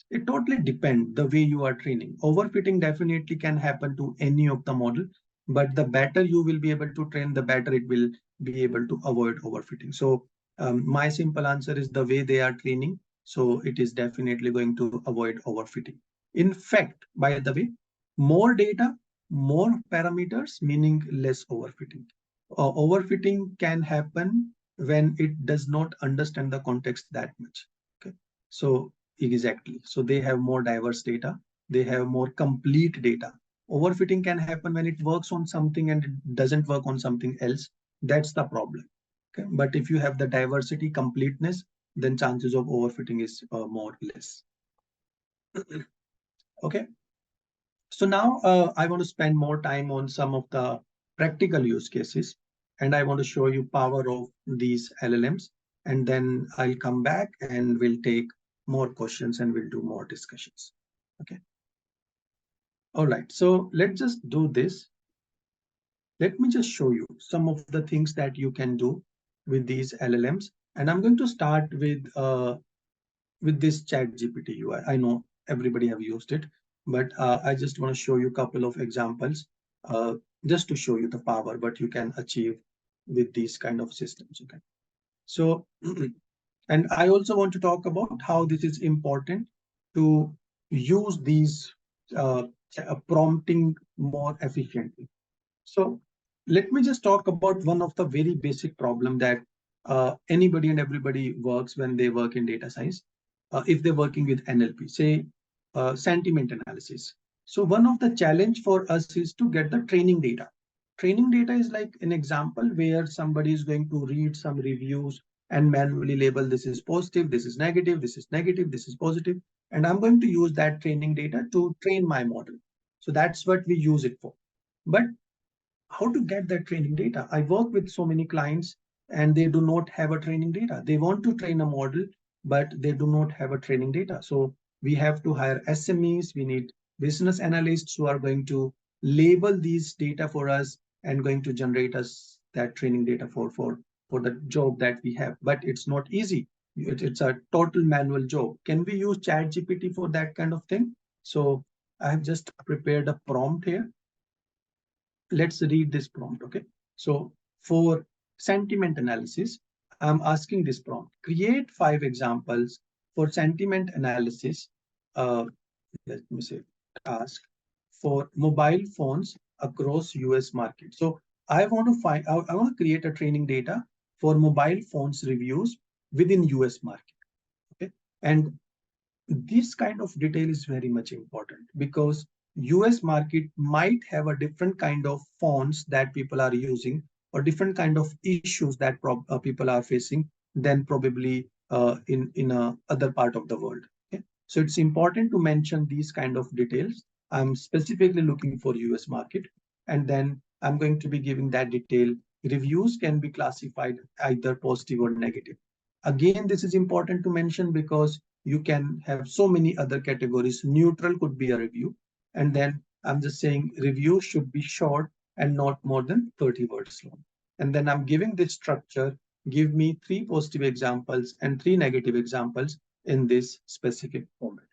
it totally depends the way you are training. Overfitting definitely can happen to any of the model, but the better you will be able to train, the better it will be able to avoid overfitting. So my simple answer is the way they are training. So it is definitely going to avoid overfitting. In fact, by the way, more data, more parameters, meaning less overfitting. Overfitting can happen when it does not understand the context that much. Okay, so exactly. So they have more diverse data. They have more complete data. Overfitting can happen when it works on something and it doesn't work on something else. That's the problem. Okay, but if you have the diversity, completeness, then chances of overfitting is more or less. Okay. So now I want to spend more time on some of the practical use cases, and I want to show you power of these LLMs, and then I'll come back and we'll take more questions and we'll do more discussions. Okay. All right. So let's just do this. let me just show you some of the things that you can do with these LLMs. And I'm going to start with this ChatGPT UI. I know everybody have used it, but I just want to show you a couple of examples uh, just to show you the power what you can achieve with these kind of systems. Okay, so and I also want to talk about how this is important to use these uh, prompting more efficiently. So let me just talk about one of the very basic problem that anybody and everybody works when they work in data science. If they're working with NLP, say sentiment analysis. So one of the challenge for us is to get the training data. Training data is like an example where somebody is going to read some reviews and manually label this is positive, this is negative, this is negative, this is positive. And I'm going to use that training data to train my model. So that's what we use it for. But how to get that training data? I work with so many clients and they do not have a training data. They want to train a model, but they do not have a training data. So we have to hire SMEs. We need business analysts who are going to label these data for us and going to generate us that training data for the job that we have. But it's not easy. It's a total manual job. Can we use ChatGPT for that kind of thing? So I have just prepared a prompt here. Let's read this prompt. Okay, so for sentiment analysis, I'm asking this prompt: create 5 examples for sentiment analysis. Let me say task for mobile phones across US market. So I want to find out, I want to create a training data for mobile phones reviews within US market. Okay, and this kind of detail is very much important because US market might have a different kind of fonts that people are using or different kind of issues that people are facing than probably in a other part of the world. Okay? So it's important to mention these kind of details. I'm specifically looking for US market, and then I'm going to be giving that detail. Reviews can be classified either positive or negative. Again, this is important to mention because you can have so many other categories. Neutral could be a review. And then I'm just saying review should be short and not more than 30 words long. And then I'm giving this structure, give me 3 positive examples and 3 negative examples in this specific format.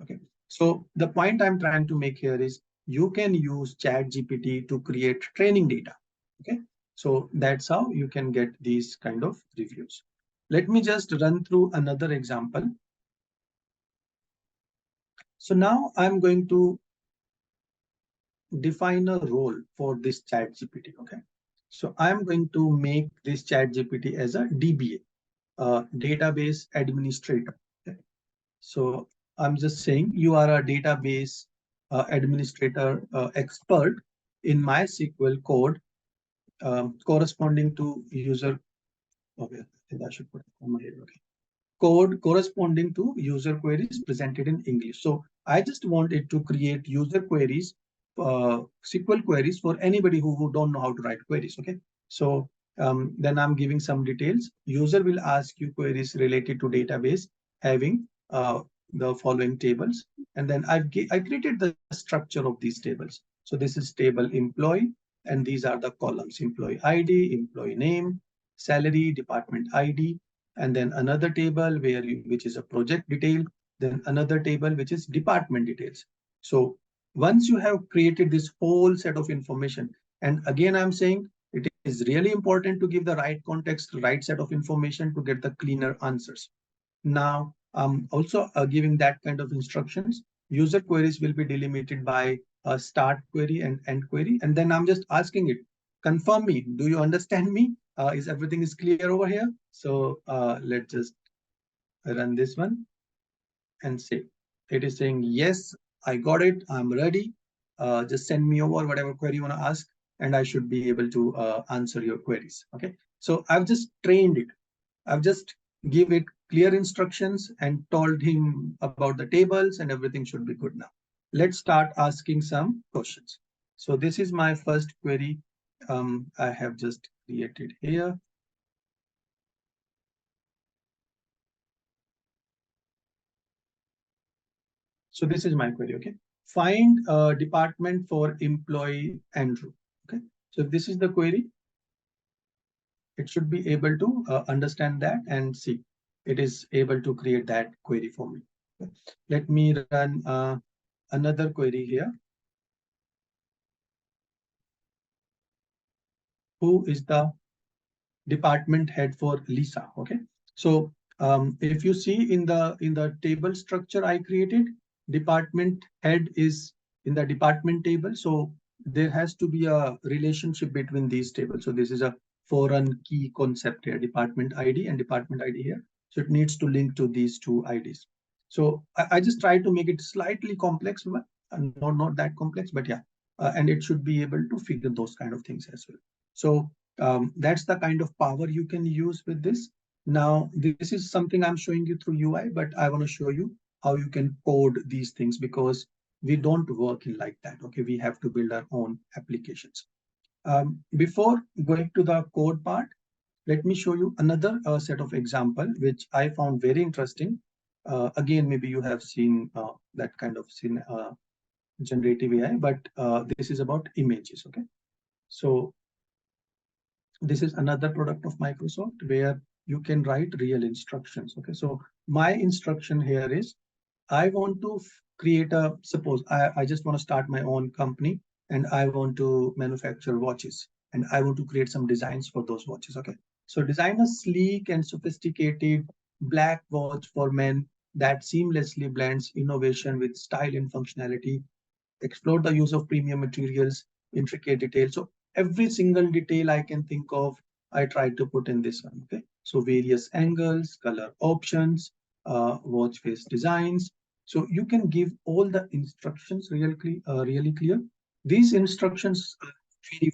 Okay. So the point I'm trying to make here is you can use ChatGPT to create training data. Okay. So that's how you can get these kind of reviews. Let me just run through another example. So now I'm going to define a role for this chat GPT. Okay. So I'm going to make this chat GPT as a DBA, database administrator. Okay. So I'm just saying you are a database administrator expert in MySQL code corresponding to user. Okay, I think I should put it on my head. Okay. Code corresponding to user queries presented in English. So I just want it to create user queries, SQL queries for anybody who don't know how to write queries. Okay. So then I'm giving some details. User will ask you queries related to database having the following tables. And then I created the structure of these tables. So this is table employee, and these are the columns: employee ID, employee name, salary, department ID, and then another table which is a project detail, then another table which is department details. So once you have created this whole set of information, and again I'm saying it is really important to give the right context, right set of information to get the cleaner answers. Now I'm also giving that kind of instructions. User queries will be delimited by a start query and end query, and then I'm just asking it, confirm me, do you understand me? Is everything is clear over here? So let's just run this one and say, it is saying, yes, I got it. I'm ready. Just send me over whatever query you want to ask, and I should be able to answer your queries. Okay. So I've just trained it. I've just give it clear instructions and told him about the tables, and everything should be good now. Let's start asking some questions. So this is my first query. I have just created here. So this is my query. Okay. Find a department for employee Andrew. Okay. So if this is the query, it should be able to understand that and see. It is able to create that query for me. Let me run another query here. Who is the department head for Lisa? Okay, so if you see in the table structure I created, department head is in the department table, so there has to be a relationship between these tables. So this is a foreign key concept here, department ID and department ID here, so it needs to link to these two IDs. So I just try to make it slightly complex, but not that complex, but yeah, and it should be able to figure those kind of things as well. So that's the kind of power you can use with this. Now, this is something I'm showing you through UI, but I want to show you how you can code these things, because we don't work in like that. Okay, we have to build our own applications. Before going to the code part, let me show you another set of example, which I found very interesting. Again, maybe you have seen that kind of generative AI, but this is about images. Okay, so this is another product of Microsoft where you can write real instructions. Okay, so my instruction here is I want to create a, suppose I just want to start my own company and I want to manufacture watches and I want to create some designs for those watches. Okay, so design a sleek and sophisticated black watch for men that seamlessly blends innovation with style and functionality. Explore the use of premium materials, intricate details. So every single detail I can think of, I tried to put in this one. Okay, so various angles, color options, watch face designs. So you can give all the instructions really clear. These instructions are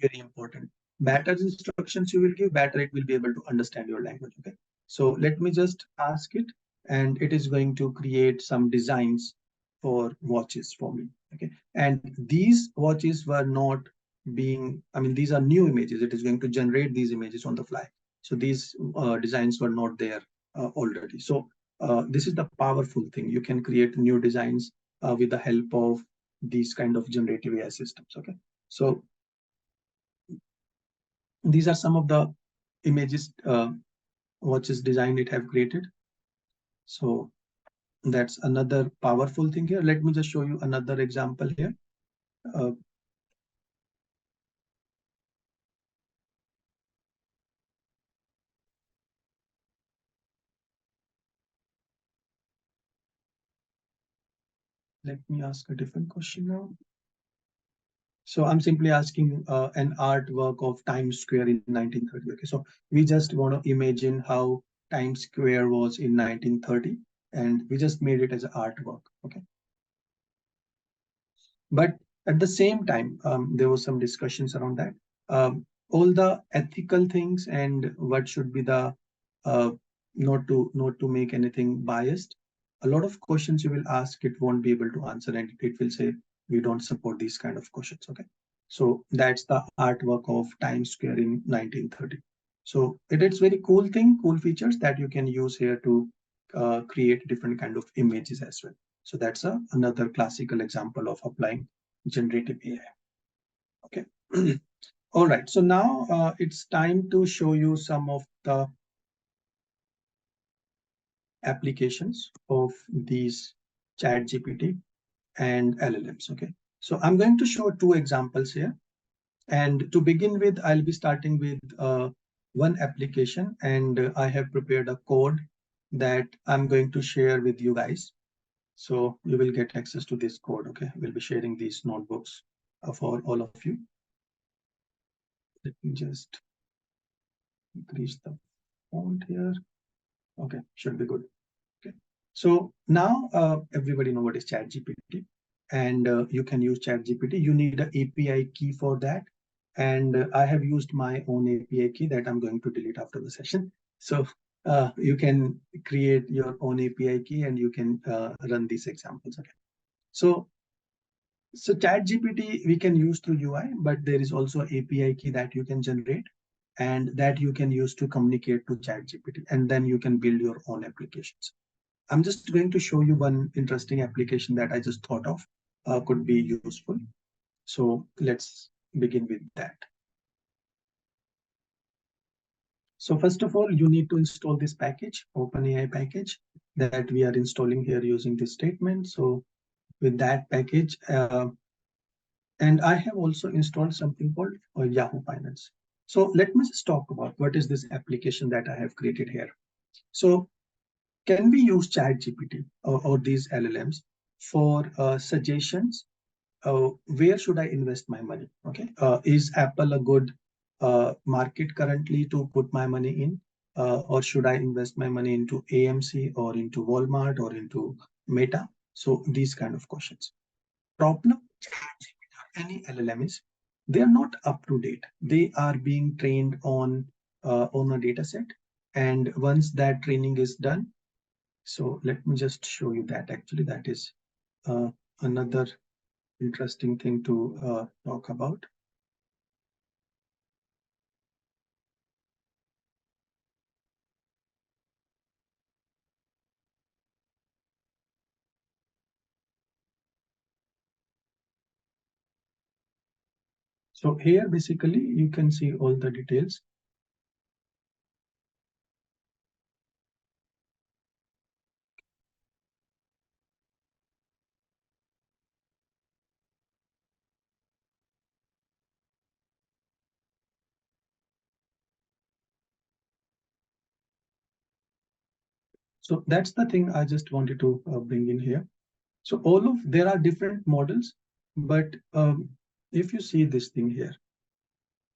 very important. Better instructions you will give, better it will be able to understand your language. Okay, so let me just ask it, and it is going to create some designs for watches for me. Okay, and these watches were not being, I mean, these are new images. It is going to generate these images on the fly. So these designs were not there already. So this is the powerful thing. You can create new designs with the help of these kind of generative AI systems. Okay, so these are some of the images, watches design it have created. So that's another powerful thing here. Let me just show you another example here. Uh, Let me ask a different question now. So I'm simply asking an artwork of Times Square in 1930. Okay, so we just want to imagine how Times Square was in 1930, and we just made it as an artwork. Okay, but at the same time, there was some discussions around that. All the ethical things and what should be the uh, not to make anything biased. A lot of questions you will ask, it won't be able to answer, and it will say we don't support these kind of questions. Okay, so that's the artwork of Times Square in 1930. So it is very cool thing, cool features that you can use here to create different kind of images as well. So that's another classical example of applying generative AI. Okay. All right. So now it's time to show you some of the applications of these ChatGPT and LLMs. Okay. So I'm going to show two examples here. And to begin with, I'll be starting with one application, and I have prepared a code that I'm going to share with you guys. So you will get access to this code. Okay, we'll be sharing these notebooks for all of you. Let me just increase the font here. Okay, should be good. Okay, so now everybody know what is ChatGPT, and you can use ChatGPT. You need an API key for that, and I have used my own API key that I'm going to delete after the session. So you can create your own API key and you can run these examples. Okay, so ChatGPT we can use through UI, but there is also API key that you can generate and that you can use to communicate to ChatGPT, and then you can build your own applications. I'm just going to show you one interesting application that I just thought of could be useful. So let's begin with that. So first of all, you need to install this package, OpenAI package that we are installing here using this statement. So with that package, and I have also installed something called Yahoo Finance. So let me just talk about what is this application that I have created here. So can we use ChatGPT or these LLMs for suggestions? Where should I invest my money? Okay, is Apple a good market currently to put my money in, or should I invest my money into AMC or into Walmart or into Meta? So these kind of questions. Problem any LLM is they are not up to date. They are being trained on a data set, and once that training is done, so let me just show you that. Actually, that is another interesting thing to talk about. So here, basically, you can see all the details. So that's the thing I just wanted to bring in here. So there are different models, but if you see this thing here,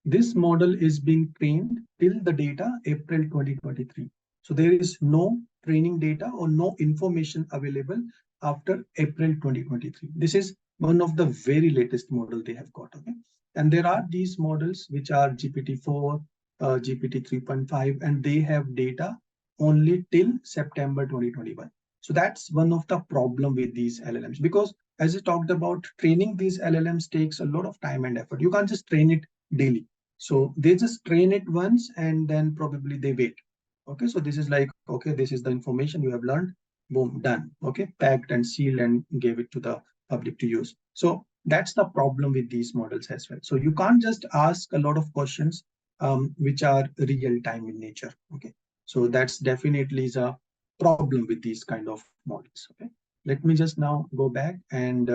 this model is being trained till the data April 2023. So there is no training data or no information available after April 2023. This is one of the very latest model they have got. Okay, and there are these models which are GPT-4, GPT 3.5, and they have data only till September 2021. So that's one of the problem with these LLMs, because as I talked about, training these LLMs takes a lot of time and effort. You can't just train it daily. So they just train it once and then probably they wait. Okay, so this is like, okay, this is the information you have learned, boom, done. Okay, packed and sealed and gave it to the public to use. So that's the problem with these models as well. So you can't just ask a lot of questions which are real time in nature. Okay, so that's definitely is a problem with these kind of models. Okay, let me just now go back and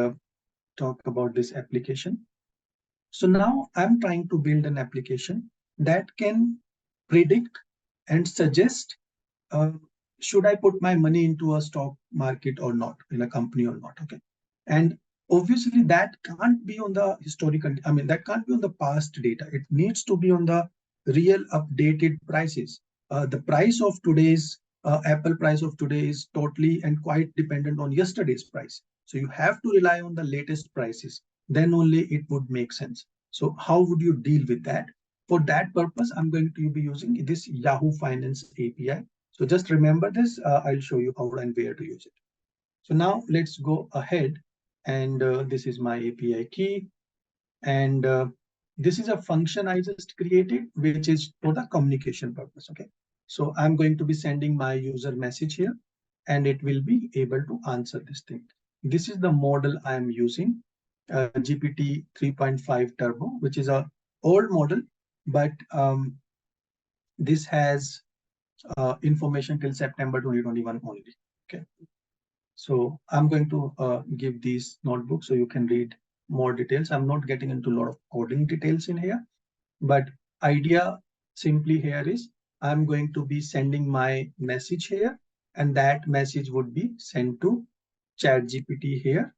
talk about this application. So now I'm trying to build an application that can predict and suggest, uh, should I put my money into a stock market or not, in a company or not? Okay. And obviously that can't be on the historical, I mean, that can't be on the past data. It needs to be on the real updated prices. The price of today's Apple price of today is totally and quite dependent on yesterday's price. So you have to rely on the latest prices. Then only it would make sense. So how would you deal with that? For that purpose, I'm going to be using this Yahoo Finance API. So just remember this, I'll show you how and where to use it. So now let's go ahead, and this is my API key. And this is a function I just created, which is for the communication purpose. Okay. So I'm going to be sending my user message here, and it will be able to answer this thing. This is the model I'm using, GPT 3.5 Turbo, which is a old model, but this has information till September 2021 only. Okay. So I'm going to give these notebooks so you can read more details. I'm not getting into a lot of coding details in here, but idea simply here is I'm going to be sending my message here, and that message would be sent to ChatGPT here.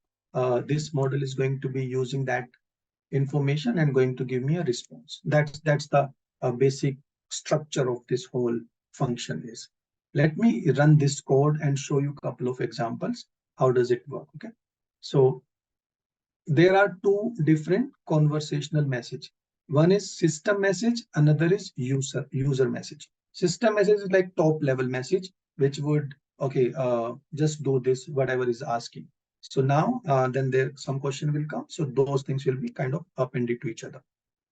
This model is going to be using that information and going to give me a response. That's the basic structure of this whole function is. Let me run this code and show you a couple of examples. How does it work? Okay. So there are two different conversational message. One is system message, another is user message. System message is like top level message, which would, okay, just do this, whatever is asking. So now then there some question will come. So those things will be kind of appended to each other.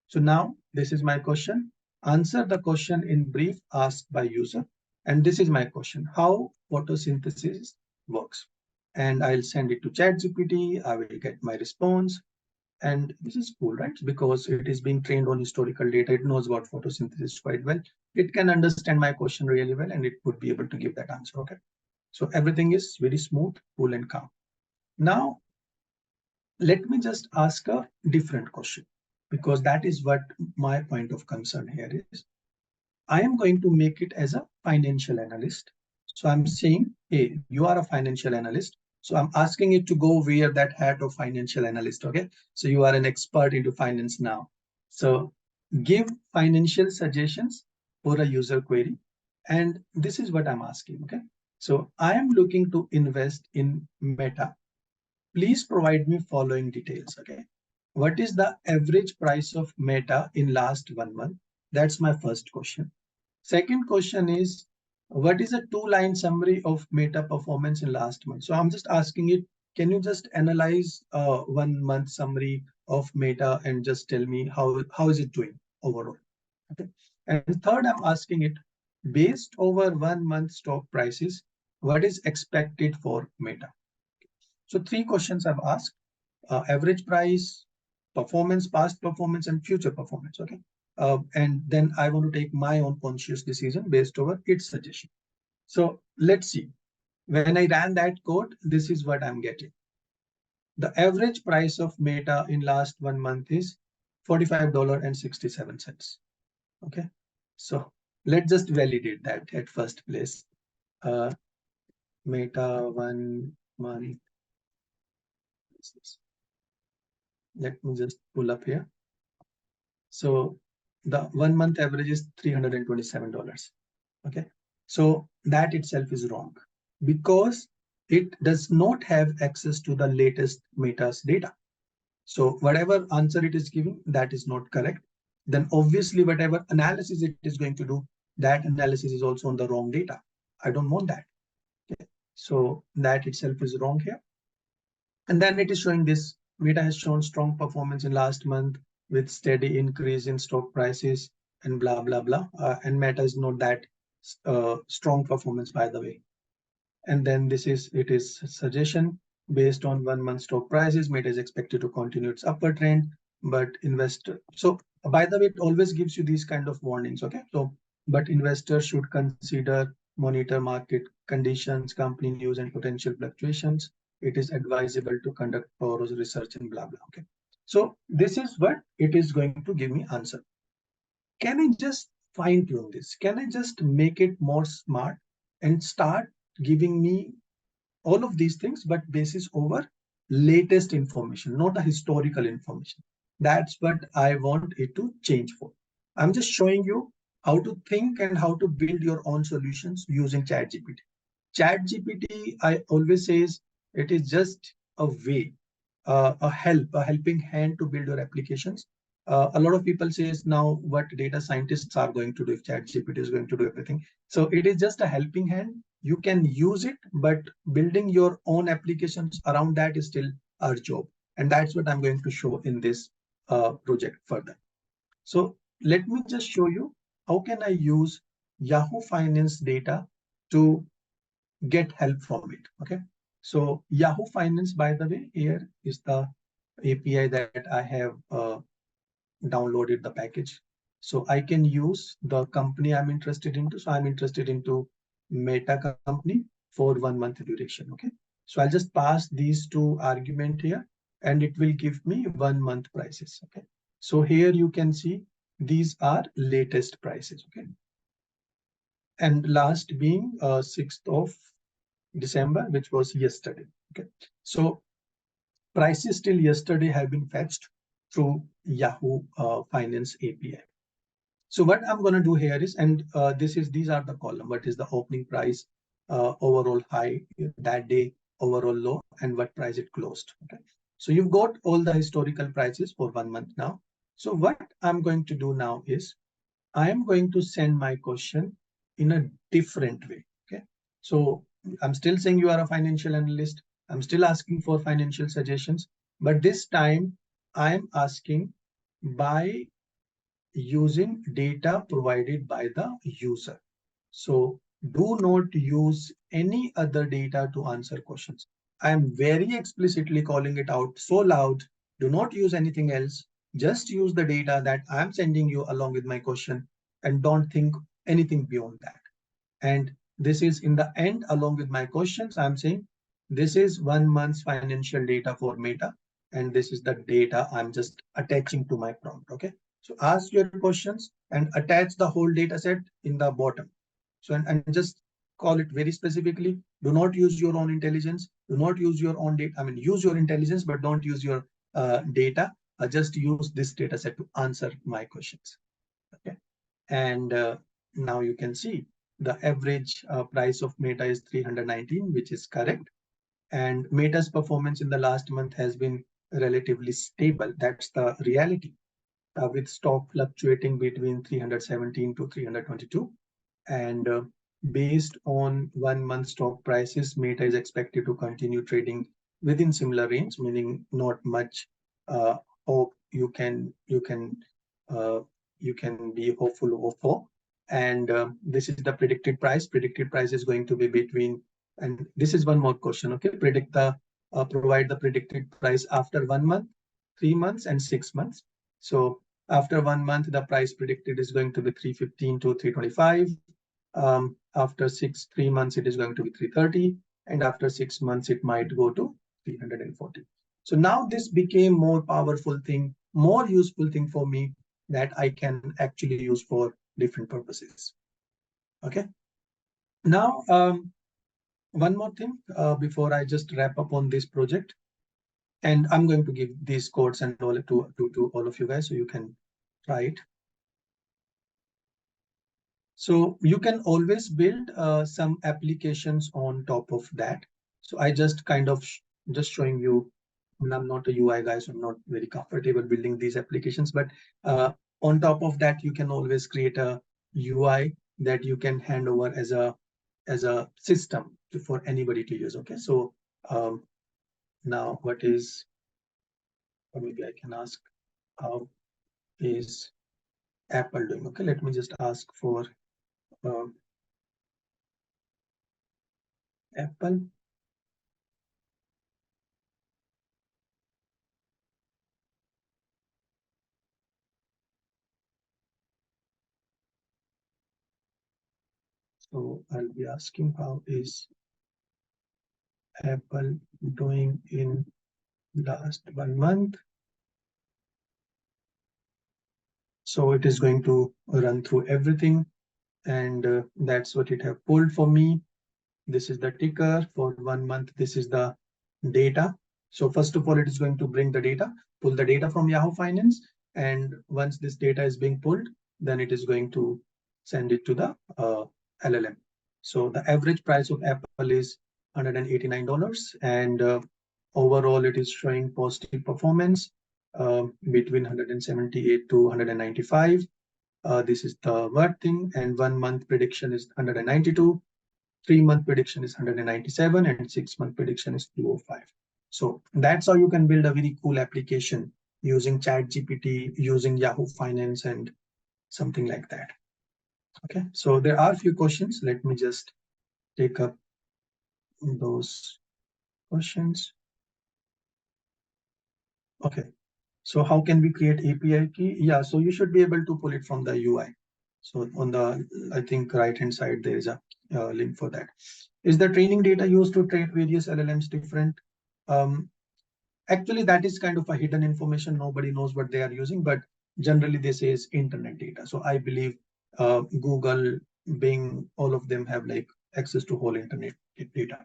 So now this is my question. Answer the question in brief asked by user. And this is my question. How photosynthesis works? And I'll send it to ChatGPT. I will get my response. And this is cool, right? Because it is being trained on historical data. It knows about photosynthesis quite well. It can understand my question really well, and it would be able to give that answer. Okay. So everything is very smooth, cool, and calm. Now, let me just ask a different question, because that is what my point of concern here is. I am going to make it as a financial analyst. So I'm saying, hey, you are a financial analyst. So I'm asking it to go wear that hat of financial analyst. Okay. So you are an expert into finance now. So give financial suggestions for a user query. And this is what I'm asking. Okay. So I am looking to invest in Meta. Please provide me following details. Okay. What is the average price of Meta in last 1 month? That's my first question. Second question is, what is a two-line summary of Meta performance in last month? So I'm just asking it, can you just analyze 1 month summary of Meta and just tell me how is it doing overall? Okay. And third, I'm asking it, based over 1 month stock prices, what is expected for Meta? So three questions I've asked: average price, performance, past performance, and future performance. Okay. And then I want to take my own conscious decision based over its suggestion. So let's see. When I ran that code, this is what I'm getting. The average price of Meta in last 1 month is $45.67. Okay. So let's just validate that at first place. Meta 1 month. Let me just pull up here. So the 1 month average is $327. Okay. So that itself is wrong, because it does not have access to the latest Meta's data. So whatever answer it is giving, that is not correct. Then obviously whatever analysis it is going to do, that analysis is also on the wrong data. I don't want that. Okay. So that itself is wrong here. And then it is showing this Meta has shown strong performance in last month with steady increase in stock prices and blah, blah, blah. And Meta is not that strong performance, by the way. And then it is suggestion based on 1 month stock prices. Meta is expected to continue its upward trend, but investor. So by the way, it always gives you these kind of warnings. Okay. So, but investors should consider, monitor market conditions, company news, and potential fluctuations. It is advisable to conduct thorough research and blah, blah. Okay. So this is what it is going to give me answer. Can I just fine tune this? Can I just make it more smart and start giving me all of these things, but basis over latest information, not a historical information? That's what I want it to change for. I'm just showing you how to think and how to build your own solutions using ChatGPT. ChatGPT, I always says, it is just a way, a helping hand to build your applications. A lot of people says now what data scientists are going to do if ChatGPT is going to do everything. So it is just a helping hand. You can use it, but building your own applications around that is still our job. And that's what I'm going to show in this project further. So let me just show you how can I use Yahoo Finance data to get help from it. Okay. So Yahoo Finance, by the way, here is the API that I have downloaded the package. So I can use the company I'm interested into. So I'm interested into Meta company for 1 month duration. Okay. So I'll just pass these two argument here, and it will give me 1 month prices. Okay. So here you can see these are latest prices. Okay. And last being 6th of December, which was yesterday. Okay. So prices till yesterday have been fetched through Yahoo Finance API. So what I'm going to do here is, and these are the column. What is the opening price, overall high that day, overall low, and what price it closed. Okay. So you've got all the historical prices for 1 month now. So what I'm going to do now is I am going to send my question in a different way. Okay. So I'm still saying you are a financial analyst. I'm still asking for financial suggestions, but this time I'm asking by using data provided by the user. So do not use any other data to answer questions. I am very explicitly calling it out so loud Do not use anything else. Just use the data that I'm sending you along with my question, and don't think anything beyond that. And this is in the end, along with my questions, I'm saying this is 1 month's financial data for Meta, and this is the data I'm just attaching to my prompt. Okay. So ask your questions and attach the whole data set in the bottom. So, and just call it very specifically. Do not use your own intelligence. Do not use your own data. I mean, use your intelligence, but don't use your data. Just use this data set to answer my questions. Okay. And now you can see the average price of Meta is 319, which is correct. And Meta's performance in the last month has been relatively stable. That's the reality, with stock fluctuating between 317 to 322. And based on 1 month stock prices, Meta is expected to continue trading within similar range, meaning not much hope uh, you can be hopeful for. And this is the predicted price. Predicted price is going to be between, and this is one more question. Okay, provide the predicted price after 1 month, 3 months, and 6 months. So after 1 month, the price predicted is going to be 315 to 325. After 3 months, it is going to be 330. And after 6 months, it might go to 340. So now this became more powerful thing, more useful thing for me that I can actually use for different purposes. Okay. Now, one more thing before I just wrap up on this project. And I'm going to give these codes and all to all of you guys so you can try it. So you can always build some applications on top of that. So I just kind of just showing you, I mean, I'm not a UI guy, so I'm not very comfortable building these applications, but on top of that, you can always create a UI that you can hand over as a system for anybody to use. Okay, so now or maybe I can ask, how is Apple doing? Okay, let me just ask for Apple. So I'll be asking, how is Apple doing in last 1 month? So it is going to run through everything, and that's what it have pulled for me. This is the ticker for 1 month. This is the data. So first of all, it is going to bring the data, pull the data from Yahoo Finance. And once this data is being pulled, then it is going to send it to the LLM. So the average price of Apple is $189. And overall, it is showing positive performance between 178 to 195. This is the word thing. And 1 month prediction is 192. 3 month prediction is 197, and 6 month prediction is 205. So that's how you can build a very cool application using ChatGPT, using Yahoo Finance, and something like that. Okay, so there are a few questions. Let me just take up those questions. Okay, so how can we create API key? Yeah, so you should be able to pull it from the UI. So on the, I think, right-hand side, there is a link for that. Is the training data used to train various LLMs different? Actually, that is kind of a hidden information. Nobody knows what they are using, but generally they say is internet data. So I believe Google, Bing, all of them have like access to whole internet data.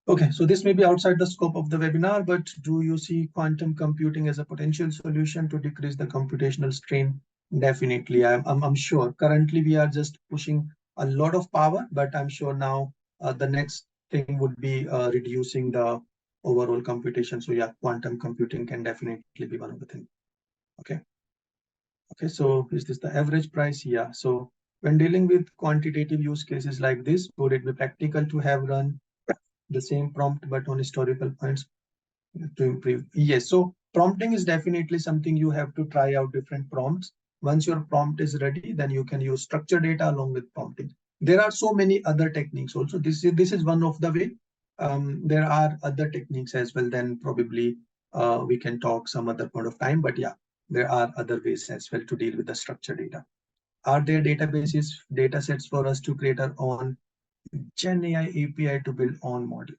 Okay, so this may be outside the scope of the webinar, but do you see quantum computing as a potential solution to decrease the computational strain? Definitely, I'm sure. Currently, we are just pushing a lot of power, but I'm sure now the next thing would be reducing the overall computation. So yeah, quantum computing can definitely be one of the things. Okay. Okay, so is this the average price? Yeah. So when dealing with quantitative use cases like this, would it be practical to have run the same prompt but on historical points to improve? Yes. So prompting is definitely something you have to try out different prompts. Once your prompt is ready, then you can use structured data along with prompting. There are so many other techniques also. This is one of the way. There are other techniques as well. Then probably we can talk some other point of time, but yeah, there are other ways as well to deal with the structured data. Are there databases, data sets for us to create our own Gen AI API to build on model?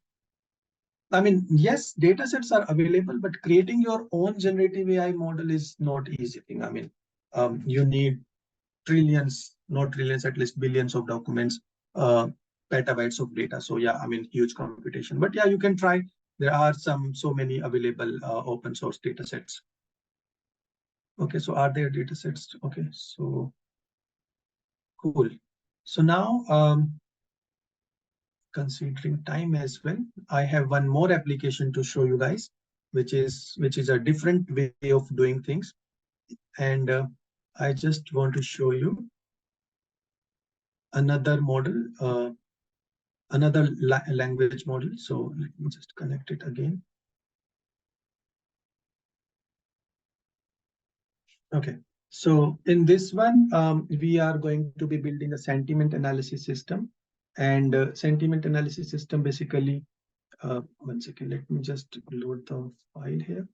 I mean, yes, data sets are available, but creating your own generative AI model is not easy thing. I mean, you need trillions, not trillions, at least billions of documents, uh, petabytes of data. So yeah, I mean, huge computation. But yeah, you can try. There are so many available open source data sets. Okay, so are there data sets? Okay, so cool. So now, considering time as well, I have one more application to show you guys, which is a different way of doing things. And I just want to show you another model, another language model. So let me just connect it again. Okay, so in this one, we are going to be building a sentiment analysis system. And sentiment analysis system basically, 1 second, let me just load the file here.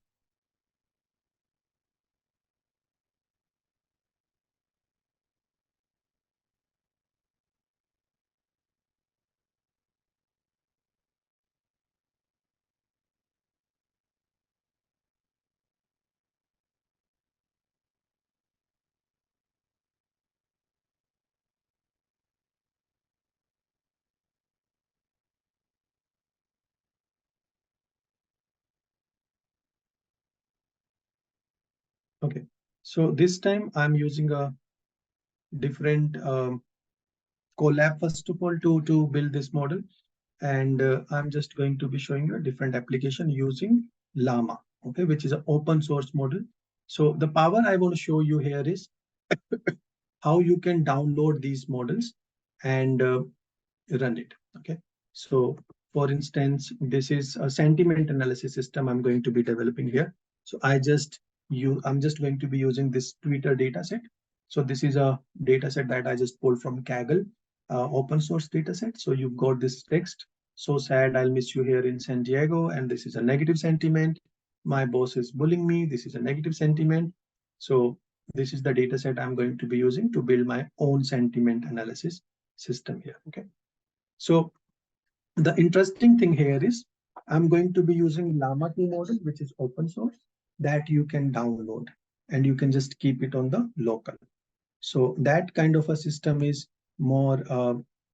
Okay, so this time I'm using a different collab first of all to build this model. And I'm just going to be showing you a different application using Llama, okay, which is an open source model. So the power I want to show you here is how you can download these models and run it. Okay, so for instance, this is a sentiment analysis system I'm going to be developing here. So I'm just going to be using this Twitter data set. So this is a data set that I just pulled from Kaggle, open source data set. So you've got this text: so sad, I'll miss you here in San Diego. And this is a negative sentiment: my boss is bullying me. This is a negative sentiment. So this is the data set I'm going to be using to build my own sentiment analysis system here. Okay, so the interesting thing here is I'm going to be using Llama 2 model, which is open source, that you can download and you can just keep it on the local. So that kind of a system is more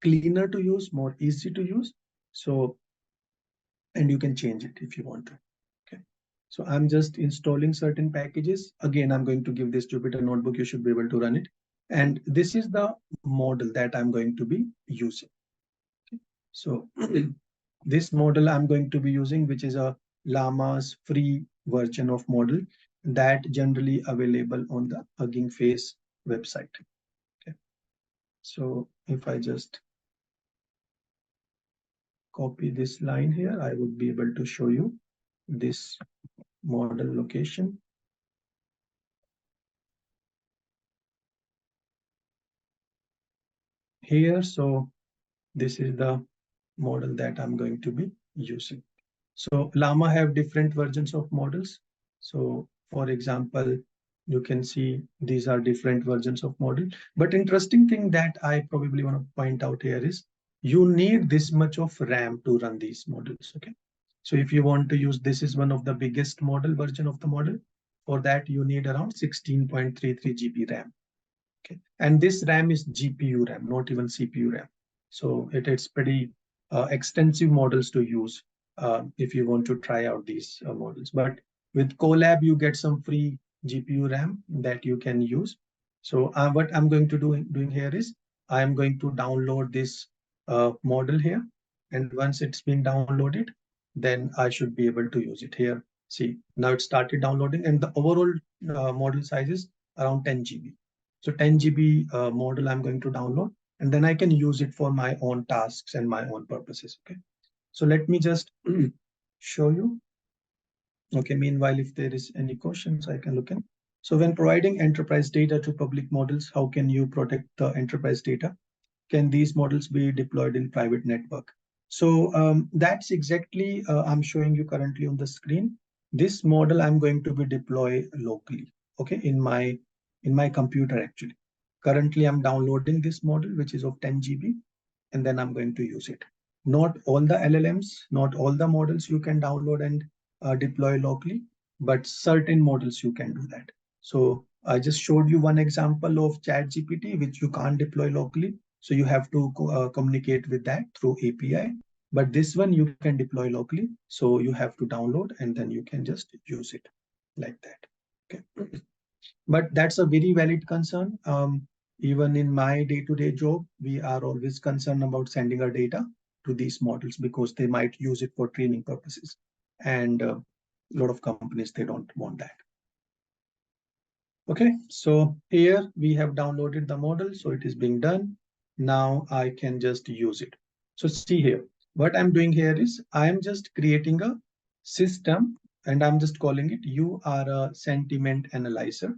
cleaner to use, more easy to use. So, and you can change it if you want to. Okay. So I'm just installing certain packages. Again, I'm going to give this Jupyter notebook. You should be able to run it. And this is the model that I'm going to be using. Okay. So this model I'm going to be using, which is a Llama's free version of model that generally available on the Hugging Face website. Okay. So if I just copy this line here, I would be able to show you this model location. Here, so this is the model that I'm going to be using. So Llama have different versions of models. So for example, you can see these are different versions of model. But interesting thing that I probably want to point out here is you need this much of RAM to run these models. Okay. So if you want to use, this is one of the biggest model version of the model. For that, you need around 16.33 GB RAM. Okay. And this RAM is GPU RAM, not even CPU RAM. So it's pretty extensive models to use if you want to try out these models. But with Colab, you get some free GPU RAM that you can use. So what I'm going to doing here is I'm going to download this model here. And once it's been downloaded, then I should be able to use it here. See, now it started downloading and the overall model size is around 10 GB. So 10 GB model I'm going to download, and then I can use it for my own tasks and my own purposes. Okay. So let me just show you. Okay. Meanwhile, if there is any questions, I can look in. So when providing enterprise data to public models, how can you protect the enterprise data? Can these models be deployed in private network? So that's exactly I'm showing you currently on the screen. this model I'm going to be deploy locally, okay, in my computer actually. Currently, I'm downloading this model, which is of 10 GB, and then I'm going to use it. Not all the LLMs, not all the models you can download and deploy locally, but certain models you can do that. So I just showed you one example of ChatGPT, which you can't deploy locally. So you have to communicate with that through API. But this one you can deploy locally. So you have to download and then you can just use it like that. Okay. But that's a very valid concern. Even in my day-to-day job, we are always concerned about sending our data to these models because they might use it for training purposes. And a lot of companies, they don't want that. Okay, so here we have downloaded the model, so it is being done. Now I can just use it. So see here, what I'm doing here is I am just creating a system and I'm just calling it, you are a sentiment analyzer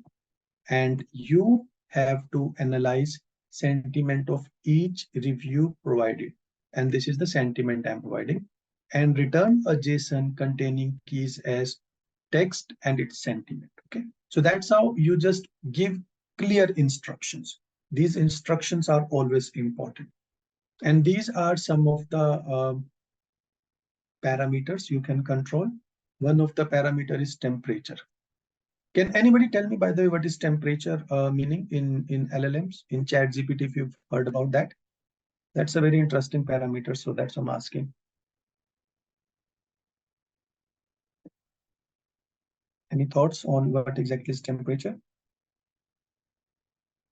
and you have to analyze sentiment of each review provided. And this is the sentiment I'm providing, and return a JSON containing keys as text and its sentiment. Okay, so that's how you just give clear instructions. These instructions are always important, and these are some of the parameters you can control. One of the parameter is temperature. Can anybody tell me, by the way, what is temperature meaning in LLMs, in ChatGPT, if you've heard about that? That's a very interesting parameter, so that's what I'm asking. Any thoughts on what exactly is temperature?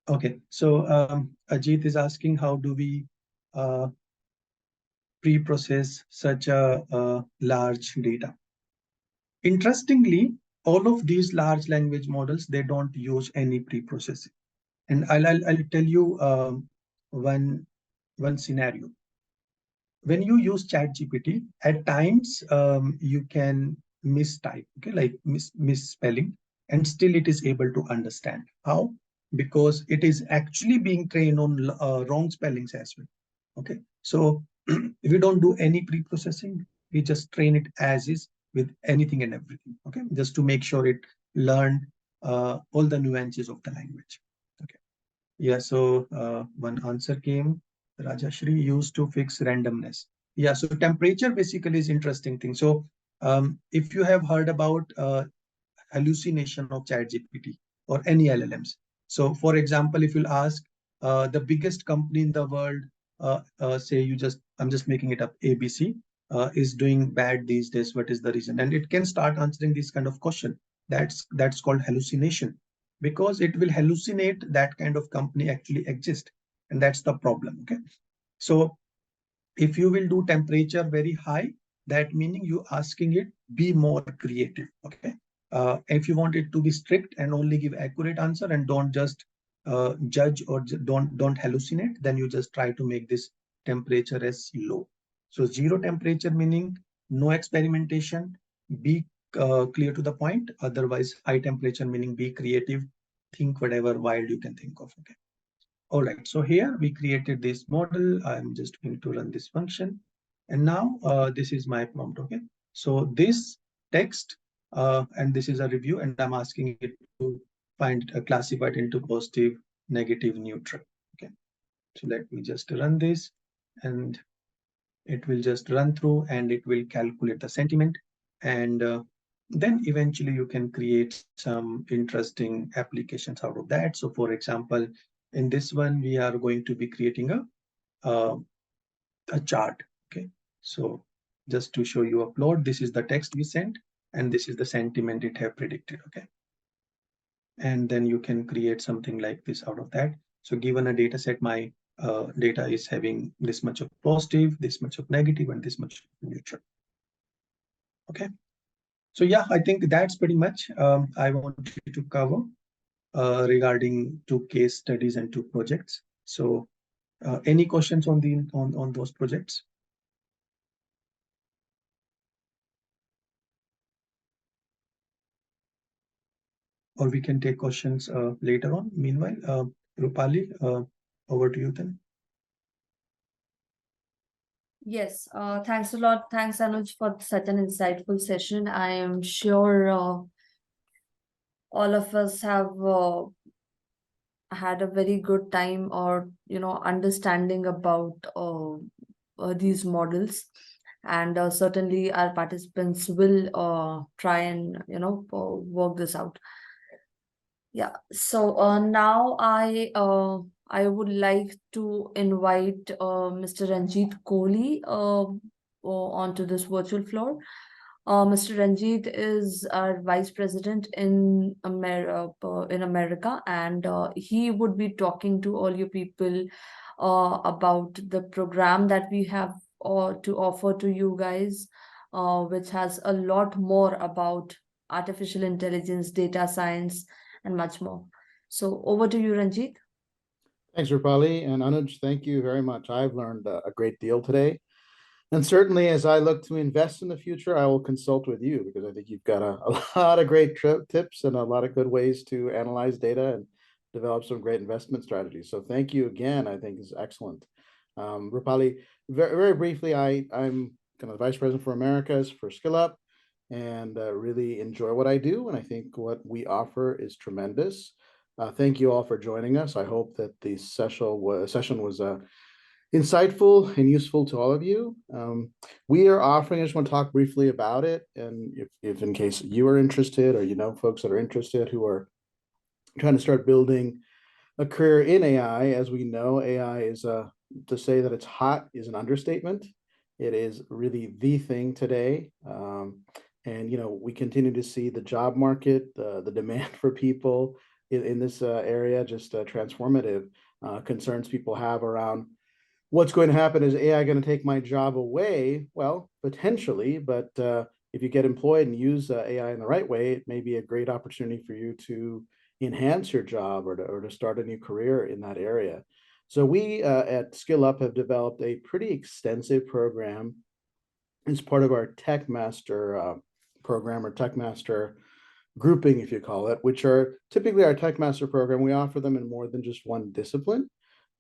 Okay, so Ajit is asking, how do we uh, pre-process such a large data? Interestingly, all of these large language models, they don't use any pre-processing. And I'll tell you one scenario. When you use ChatGPT, at times you can mistype, okay, like misspelling, and still it is able to understand. How? Because it is actually being trained on wrong spellings as well. Okay, so we don't do any pre-processing. We just train it as is with anything and everything. Okay, just to make sure it learned all the nuances of the language. Okay. Yeah, so one answer came, Rajashri used to fix randomness. Yeah, so temperature basically is interesting thing. So if you have heard about hallucination of ChatGPT or any LLMs. So for example, if you'll ask the biggest company in the world, say I'm just making it up, ABC, is doing bad these days, what is the reason? And it can start answering this kind of question. That's called hallucination, because it will hallucinate that kind of company actually exist. And that's the problem, okay? So if you will do temperature very high, that meaning you asking it be more creative. Okay, if you want it to be strict and only give accurate answer and don't just judge or don't hallucinate, then you just try to make this temperature as low. So zero temperature meaning no experimentation, be clear to the point. Otherwise high temperature meaning be creative, think whatever wild you can think of. Okay. All right, so here we created this model. I'm just going to run this function. And now this is my prompt, okay? So this text, and this is a review, and I'm asking it to find classified into positive, negative, neutral, okay? So let me just run this, and it will just run through and it will calculate the sentiment. And then eventually you can create some interesting applications out of that. So for example, in this one, we are going to be creating uh, a chart. Okay, so just to show you upload, this is the text we sent, and this is the sentiment it have predicted. Okay, and then you can create something like this out of that. So given a data set, my data is having this much of positive, this much of negative, and this much of neutral. Okay, so yeah, I think that's pretty much I wanted to cover regarding two case studies and two projects. So any questions on the on those projects? Or we can take questions later on. Meanwhile, Rupali, over to you then. Yes, thanks a lot. Thanks, Anuj, for such an insightful session. I am sure all of us have had a very good time or understanding about these models, and certainly our participants will try and work this out. Yeah, so now I would like to invite Mr. Ranjit Kohli onto this virtual floor. Mr. Ranjit is our Vice President in America, and he would be talking to all you people about the program that we have to offer to you guys, which has a lot more about artificial intelligence, data science, and much more. So over to you, Ranjit. Thanks, Rupali, and Anuj, thank you very much. I've learned a great deal today. And certainly, as I look to invest in the future, I will consult with you because I think you've got a lot of great tips and a lot of good ways to analyze data and develop some great investment strategies. So thank you again. I think is excellent. Rupali, very briefly, I'm kind of the Vice President for Americas for SkillUp and really enjoy what I do. And I think what we offer is tremendous. Thank you all for joining us. I hope that the session was insightful and useful to all of you. We are offering, I just want to talk briefly about it. And if in case you are interested or you know folks that are interested who are trying to start building a career in AI, as we know, AI is to say that it's hot is an understatement. It is really the thing today. And we continue to see the job market, the demand for people in this area, just transformative concerns people have around what's going to happen. Is AI going to take my job away? Well, potentially, but if you get employed and use AI in the right way, it may be a great opportunity for you to enhance your job or to start a new career in that area. So we at SkillUp have developed a pretty extensive program as part of our TechMaster program, or TechMaster grouping, if you call it, which are typically our TechMaster program. We offer them in more than just one discipline,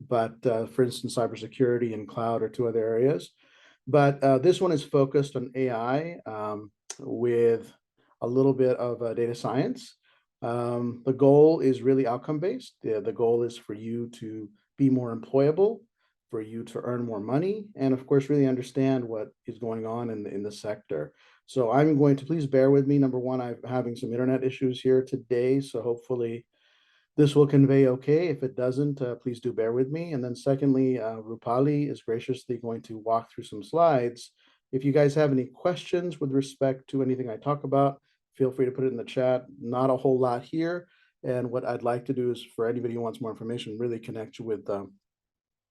but for instance, cybersecurity and cloud are two other areas. But this one is focused on AI with a little bit of data science. The goal is really outcome-based. The goal is for you to be more employable, for you to earn more money, and of course, really understand what is going on in the sector. So I'm going to, please bear with me. Number one, I'm having some internet issues here today, so hopefully this will convey okay. If it doesn't, please do bear with me. And then secondly, Rupali is graciously going to walk through some slides. If you guys have any questions with respect to anything I talk about, feel free to put it in the chat. Not a whole lot here. And what I'd like to do is for anybody who wants more information, really connect you with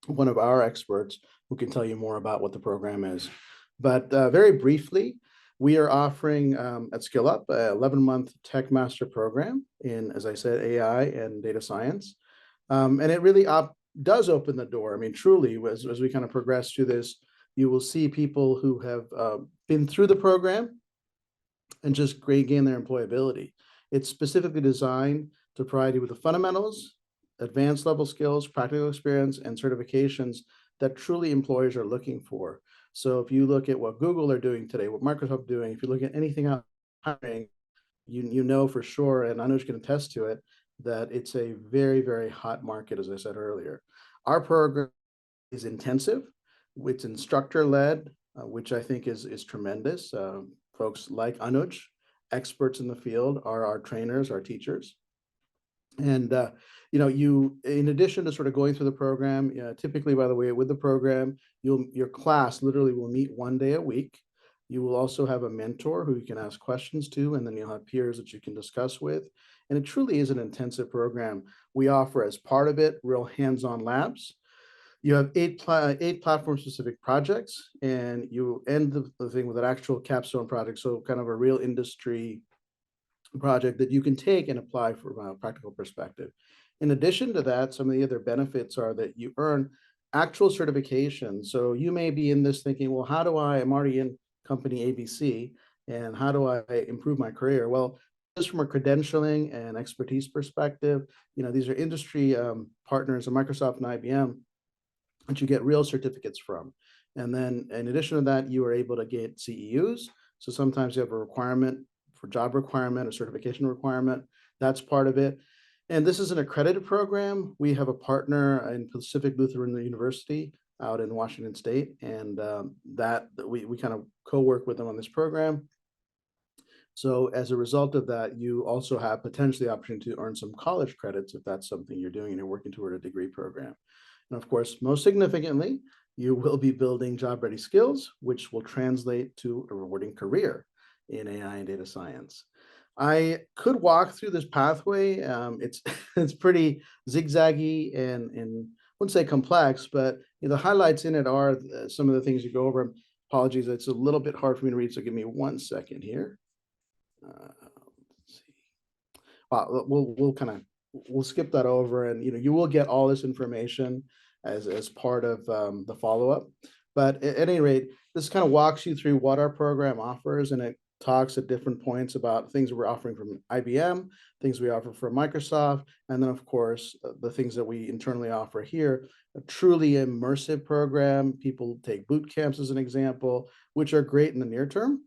one of our experts who can tell you more about what the program is. But very briefly, we are offering at SkillUp a 11-month TechMaster program in, as I said, AI and data science. And it really does open the door. I mean, truly, as we kind of progress through this, you will see people who have been through the program and just gain their employability. It's specifically designed to provide you with the fundamentals, advanced level skills, practical experience, and certifications that truly employers are looking for. So if you look at what Google are doing today, what Microsoft doing, if you look at anything out hiring, you know for sure, and Anuj can attest to it, that it's a very, very hot market, as I said earlier. Our program is intensive, it's instructor-led, which I think is tremendous. Folks like Anuj, experts in the field, are our trainers, our teachers. And you, in addition to sort of going through the program, typically, by the way, with the program, your class literally will meet one day a week. You will also have a mentor who you can ask questions to, and then you'll have peers that you can discuss with. And it truly is an intensive program. We offer, as part of it, real hands-on labs. You have eight platform-specific projects, and you end the thing with an actual capstone project, so kind of a real industry project that you can take and apply from a practical perspective. In addition to that, some of the other benefits are that you earn actual certification. So you may be in this thinking, well, I'm already in company ABC, and how do I improve my career? Well, just from a credentialing and expertise perspective, these are industry partners of Microsoft and IBM that you get real certificates from. And then in addition to that, you are able to get CEUs. So sometimes you have a requirement for job requirement or certification requirement. That's part of it. And this is an accredited program. We have a partner in Pacific Lutheran University out in Washington State, and that we kind of co-work with them on this program. So as a result of that, you also have potentially the opportunity to earn some college credits if that's something you're doing and you're working toward a degree program. And of course, most significantly, you will be building job-ready skills, which will translate to a rewarding career in AI and data science. I could walk through this pathway. It's it's pretty zigzaggy and I wouldn't say complex, but the highlights in it are some of the things you go over. Apologies, it's a little bit hard for me to read, so give me 1 second here. Let's see. Well, we'll skip that over, and you will get all this information as part of the follow-up. But at any rate, this kind of walks you through what our program offers, and it talks at different points about things we're offering from IBM, things we offer from Microsoft, and then of course the things that we internally offer here. A truly immersive program. People take boot camps as an example, which are great in the near term.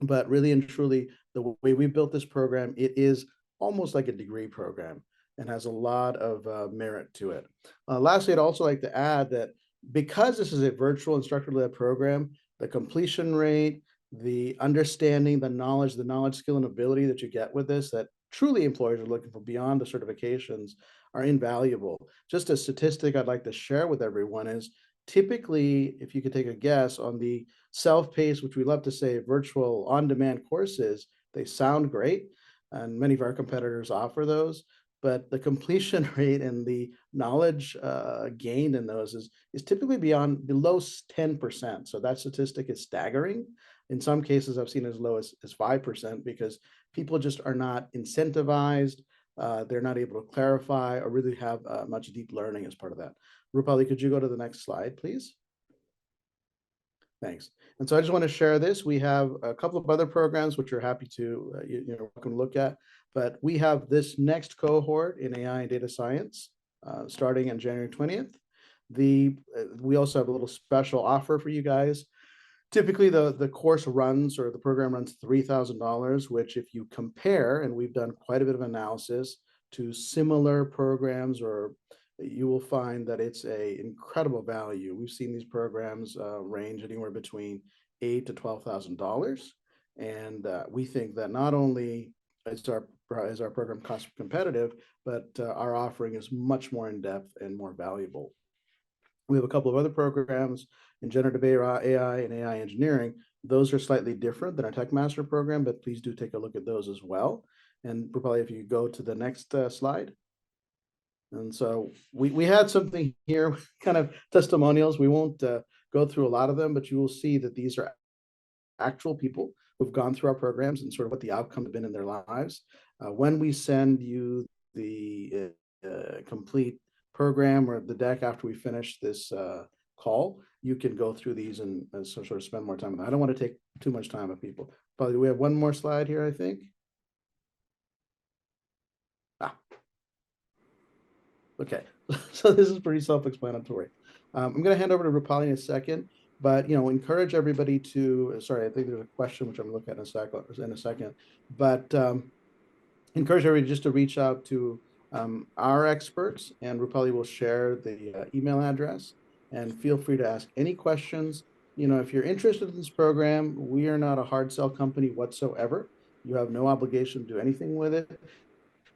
But really and truly, the way we built this program, it is almost like a degree program and has a lot of merit to it. Lastly, I'd also like to add that because this is a virtual instructor-led program, the completion rate, the understanding, the knowledge, skill, and ability that you get with this, that truly employers are looking for beyond the certifications, are invaluable. Just a statistic I'd like to share with everyone is typically, if you could take a guess on the self-paced, which we love to say virtual on-demand courses, they sound great, and many of our competitors offer those, but the completion rate and the knowledge gained in those is typically below 10%. So that statistic is staggering. In some cases, I've seen as low as 5% because people just are not incentivized. They're not able to clarify or really have much deep learning as part of that. Rupali, could you go to the next slide, please? Thanks. And so I just want to share this. We have a couple of other programs which you're happy to welcome to look at, but we have this next cohort in AI and data science starting on January 20th. We also have a little special offer for you guys. Typically, the course runs, or the program runs, $3,000, which if you compare, and we've done quite a bit of analysis to similar programs, or you will find that it's a incredible value. We've seen these programs range anywhere between $8,000 to $12,000, and we think that not only is our program cost competitive, but our offering is much more in depth and more valuable. We have a couple of other programs in generative AI and AI engineering. Those are slightly different than our TechMaster program, but please do take a look at those as well. And probably if you go to the next slide. And so we had something here, kind of testimonials. We won't go through a lot of them, but you will see that these are actual people who've gone through our programs and sort of what the outcome have been in their lives. When we send you the complete program or the deck after we finish this call, you can go through these and sort of spend more time on that. I don't want to take too much time of people. Probably we have one more slide here, I think. Okay, so this is pretty self-explanatory. I'm going to hand over to Rupali in a second, but encourage everybody to. Sorry, I think there's a question which I'm looking at in a second, but encourage everybody just to reach out to our experts, and Rupali will share the email address. And feel free to ask any questions. If you're interested in this program, we are not a hard sell company whatsoever. You have no obligation to do anything with it.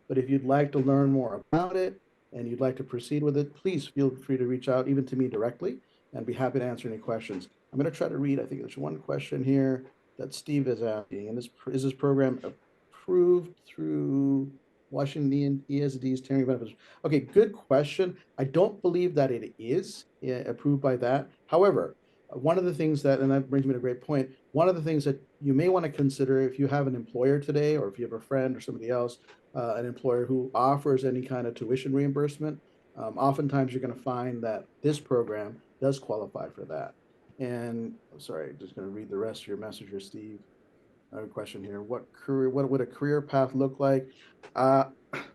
But if you'd like to learn more about it and you'd like to proceed with it, please feel free to reach out even to me directly and be happy to answer any questions. I'm going to try to read, I think there's one question here that Steve is asking. And is this program approved through Washington ESD's Tearing Benefits? Okay, good question. I don't believe that it is approved by that. However, one of the things that, and that brings me to a great point, one of the things that you may want to consider if you have an employer today, or if you have a friend or somebody else, an employer who offers any kind of tuition reimbursement, oftentimes you're going to find that this program does qualify for that. And I'm sorry, I'm just going to read the rest of your message here, Steve. I have a question here. What would a career path look like?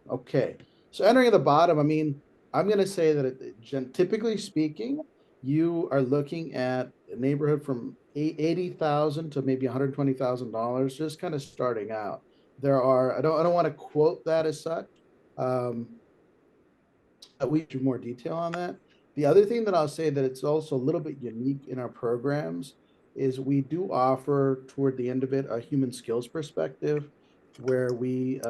Okay, so entering at the bottom, I mean, I'm going to say that typically speaking, you are looking at a neighborhood from $80,000 to maybe $120,000, just kind of starting out. There are, I don't want to quote that as such. We do more detail on that. The other thing that I'll say that it's also a little bit unique in our programs is we do offer toward the end of it a human skills perspective where we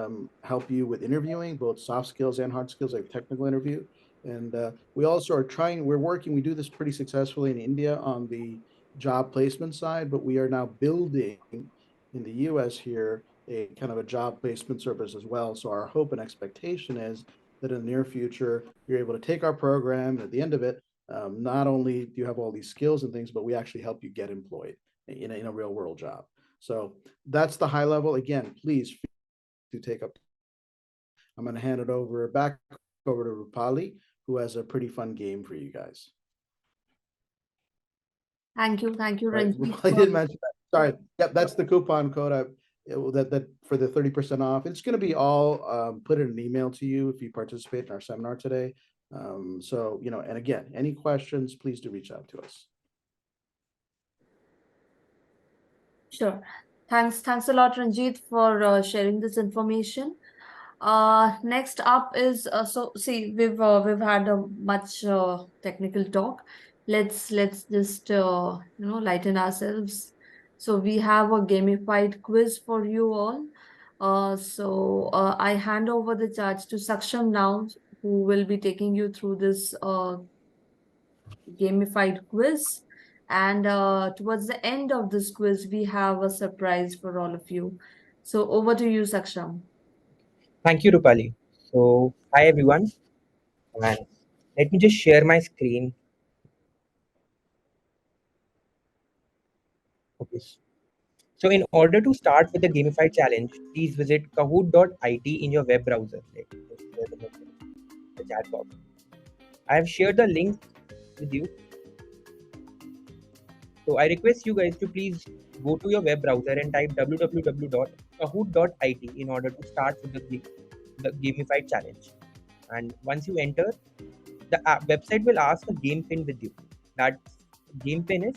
help you with interviewing, both soft skills and hard skills, like technical interview. And we also are trying, we do this pretty successfully in India on the job placement side, but we are now building in the US here a kind of a job placement service as well. So our hope and expectation is that in the near future, you're able to take our program, and at the end of it, not only do you have all these skills and things, but we actually help you get employed in a real world job. So that's the high level. Again, please to take up. I'm going to hand it back over to Rupali, who has a pretty fun game for you guys. Thank you, Right, Ranjit. I didn't mention that. Sorry. Yep, that's the coupon code that for the 30% off. It's going to be all put in an email to you if you participate in our seminar today. So, and again, any questions, please do reach out to us. Sure. Thanks a lot, Ranjit, for sharing this information. Next up is so see we've had a much technical talk. Let's just lighten ourselves. So we have a gamified quiz for you all. So I hand over the charge to Saksham now, who will be taking you through this gamified quiz. And towards the end of this quiz, we have a surprise for all of you. So over to you, Saksham. Thank you, Rupali. So, hi everyone, and let me just share my screen. Okay. So, in order to start with the gamified challenge, please visit kahoot.it in your web browser. Let me just share the chat box. I have shared the link with you. So, I request you guys to please go to your web browser and type www.kahoot.it in order to start with the gamified challenge. And once you enter, the website will ask a game pin with you. That game pin is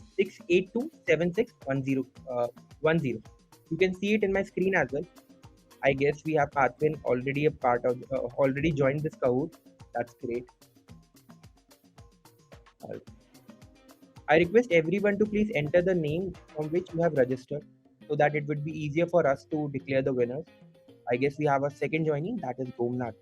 682761010. You can see it in my screen as well. I guess we have Pathwin already a part of already joined this Kahoot. That's great. I request everyone to please enter the name from which you have registered so that it would be easier for us to declare the winners. I guess we have a second joining, that is Gomnath.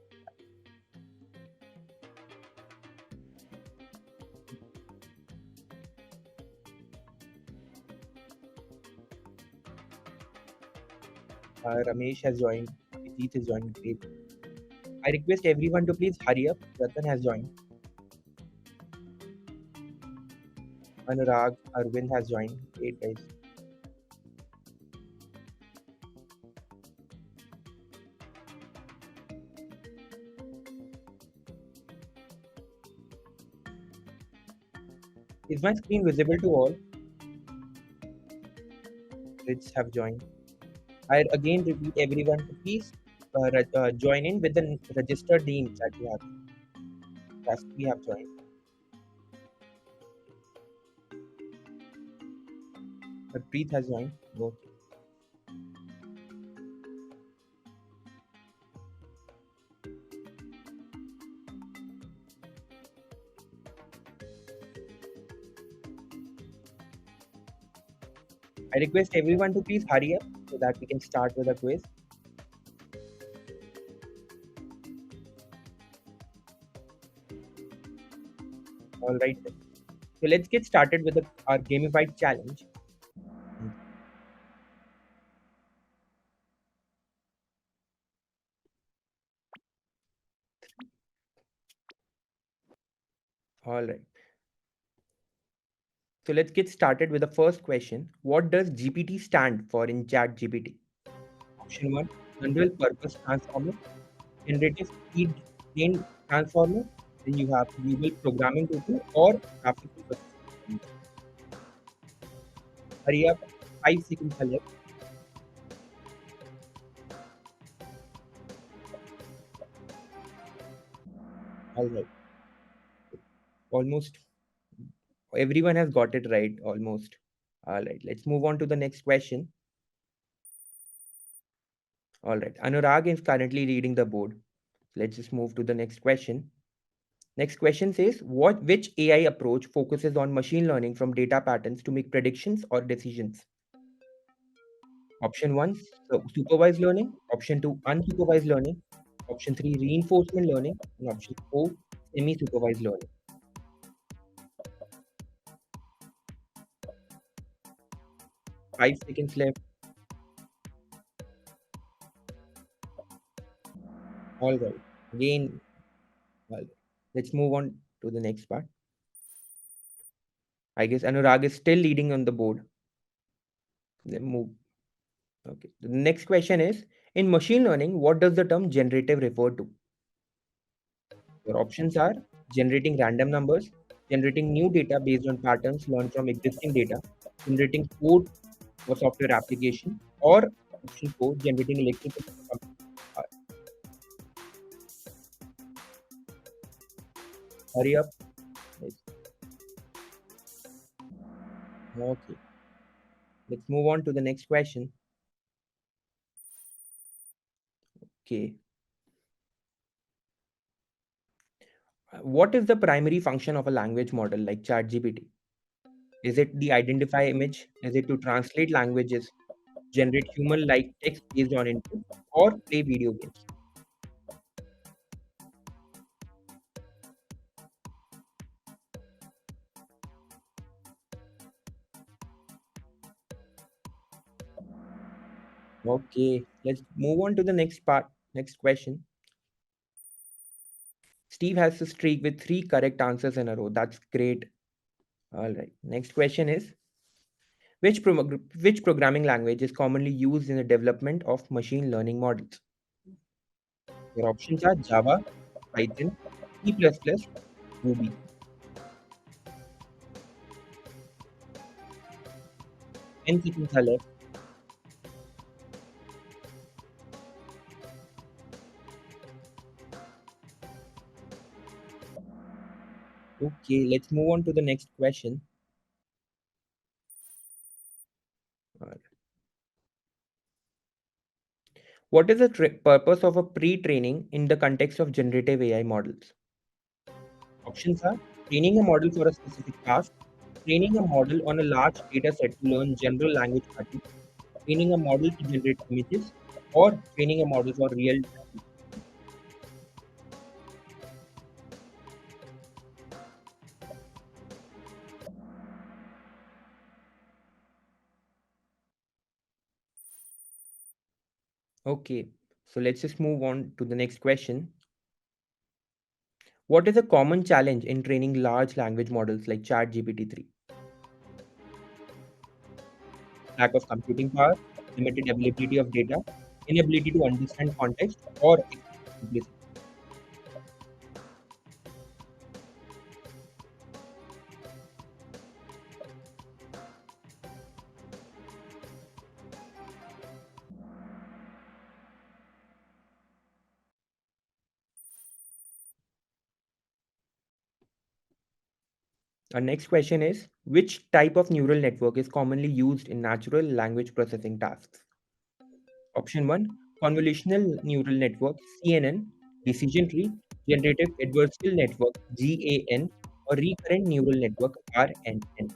Ramesh has joined. Vijit is joined. Great. I request everyone to please hurry up. Ratan has joined. Anurag, Arvind has joined. Great, guys. Is my screen visible to all? Let's have joined. I again repeat everyone to please join in with the registered names that you have. Yes, we have joined. Preet has joined. No. I request everyone to please hurry up so that we can start with the quiz. All right. So let's get started with our gamified challenge. All right. So let's get started with the first question. What does GPT stand for in ChatGPT? Option 1, General Purpose Transformer. Generative Speed Trained Transformer. Then you have Global Programming Tool or Graphical Processing. Hurry up, 5 seconds are left. All right. Almost Everyone has got it right almost. All right, let's move on to the next question. All right, Anurag is currently reading the board. Let's just move to the next question. Next question says, which AI approach focuses on machine learning from data patterns to make predictions or decisions? Option 1, supervised learning. Option 2, unsupervised learning. Option 3, reinforcement learning. And option 4, semi-supervised learning. 5 seconds left. All right. Again, well, let's move on to the next part. I guess Anurag is still leading on the board. Then move. Okay. The next question is, in machine learning, what does the term generative refer to? Your options are generating random numbers, generating new data based on patterns learned from existing data, generating code for software application, or option 4, generating electrical power. Hurry up. Yes. Okay. Let's move on to the next question. Okay. What is the primary function of a language model like ChatGPT? Is it the identify image? Is it to translate languages, generate human-like text based on input, or play video games? Okay, let's move on to the next part. Next question. Steve has a streak with 3 correct answers in a row. That's great. All right. Next question is, which programming language is commonly used in the development of machine learning models? Your options are Java, Python, C++, Ruby. 10 seconds are left. Okay, let's move on to the next question. Alright. What is the purpose of a pre-training in the context of generative AI models? Options are training a model for a specific task, training a model on a large data set to learn general language patterns, training a model to generate images, or training a model for real. Okay, so let's just move on to the next question. What is a common challenge in training large language models like ChatGPT 3? Lack of computing power, limited availability of data, inability to understand context, or simplicity. Our next question is, which type of neural network is commonly used in natural language processing tasks? Option 1, convolutional neural network, CNN, decision tree, generative adversarial network, GAN, or recurrent neural network, RNN.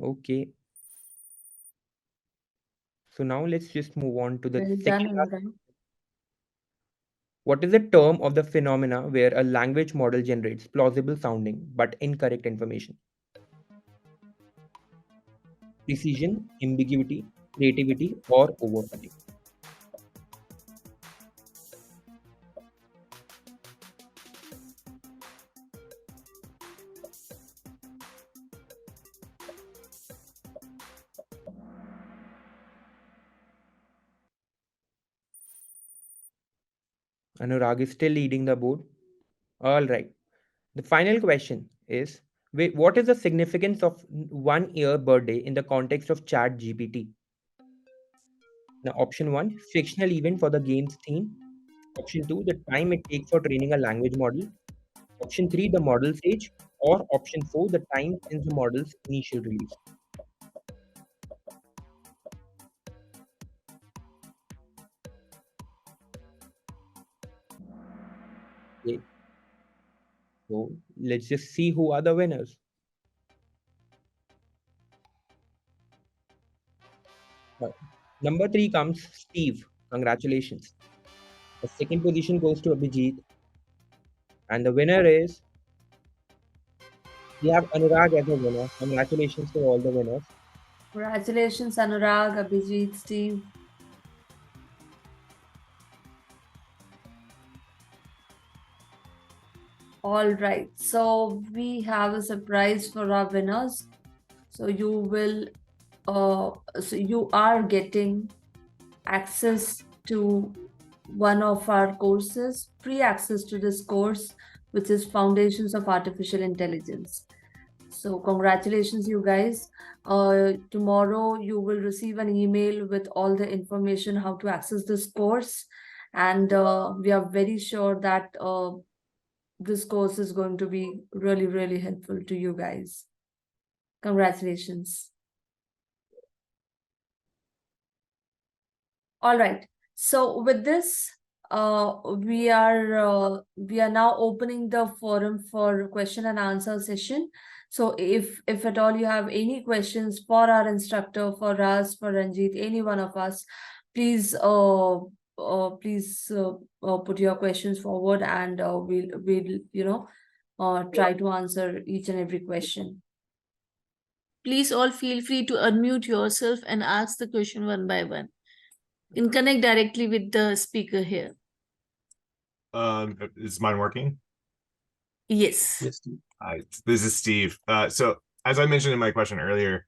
Okay, so now let's just move on to the Well done, second last. Anurag. What is the term of the phenomena where a language model generates plausible sounding but incorrect information? Precision, ambiguity, creativity, or overfitting? Anurag is still leading the board. All right. The final question is, Wait, what is the significance of 1 year birthday in the context of ChatGPT? Now, option 1, fictional event for the game's theme. Option 2, the time it takes for training a language model. Option 3, the model's age. Or option 4, the time since the model's initial release. Okay. So let's just see who are the winners. Number 3 comes Steve. Congratulations. The second position goes to Abhijit. And the winner is, we have Anurag as a winner. Congratulations to all the winners. Congratulations, Anurag, Abhijit, Steve. All right, so we have a surprise for our winners. So you are getting access to one of our courses, free access to this course, which is Foundations of Artificial Intelligence. So congratulations, you guys. Tomorrow you will receive an email with all the information how to access this course. And we are very sure that this course is going to be really, really helpful to you guys. Congratulations. All right. So with this, we are now opening the forum for question and answer session. So if at all you have any questions for our instructor, for us, for Ranjit, any one of us, please put your questions forward, and we'll try to answer each and every question. Please all feel free to unmute yourself and ask the question one by one. And connect directly with the speaker here. Is mine working? Yes. Yes, Steve. Hi, this is Steve. So as I mentioned in my question earlier,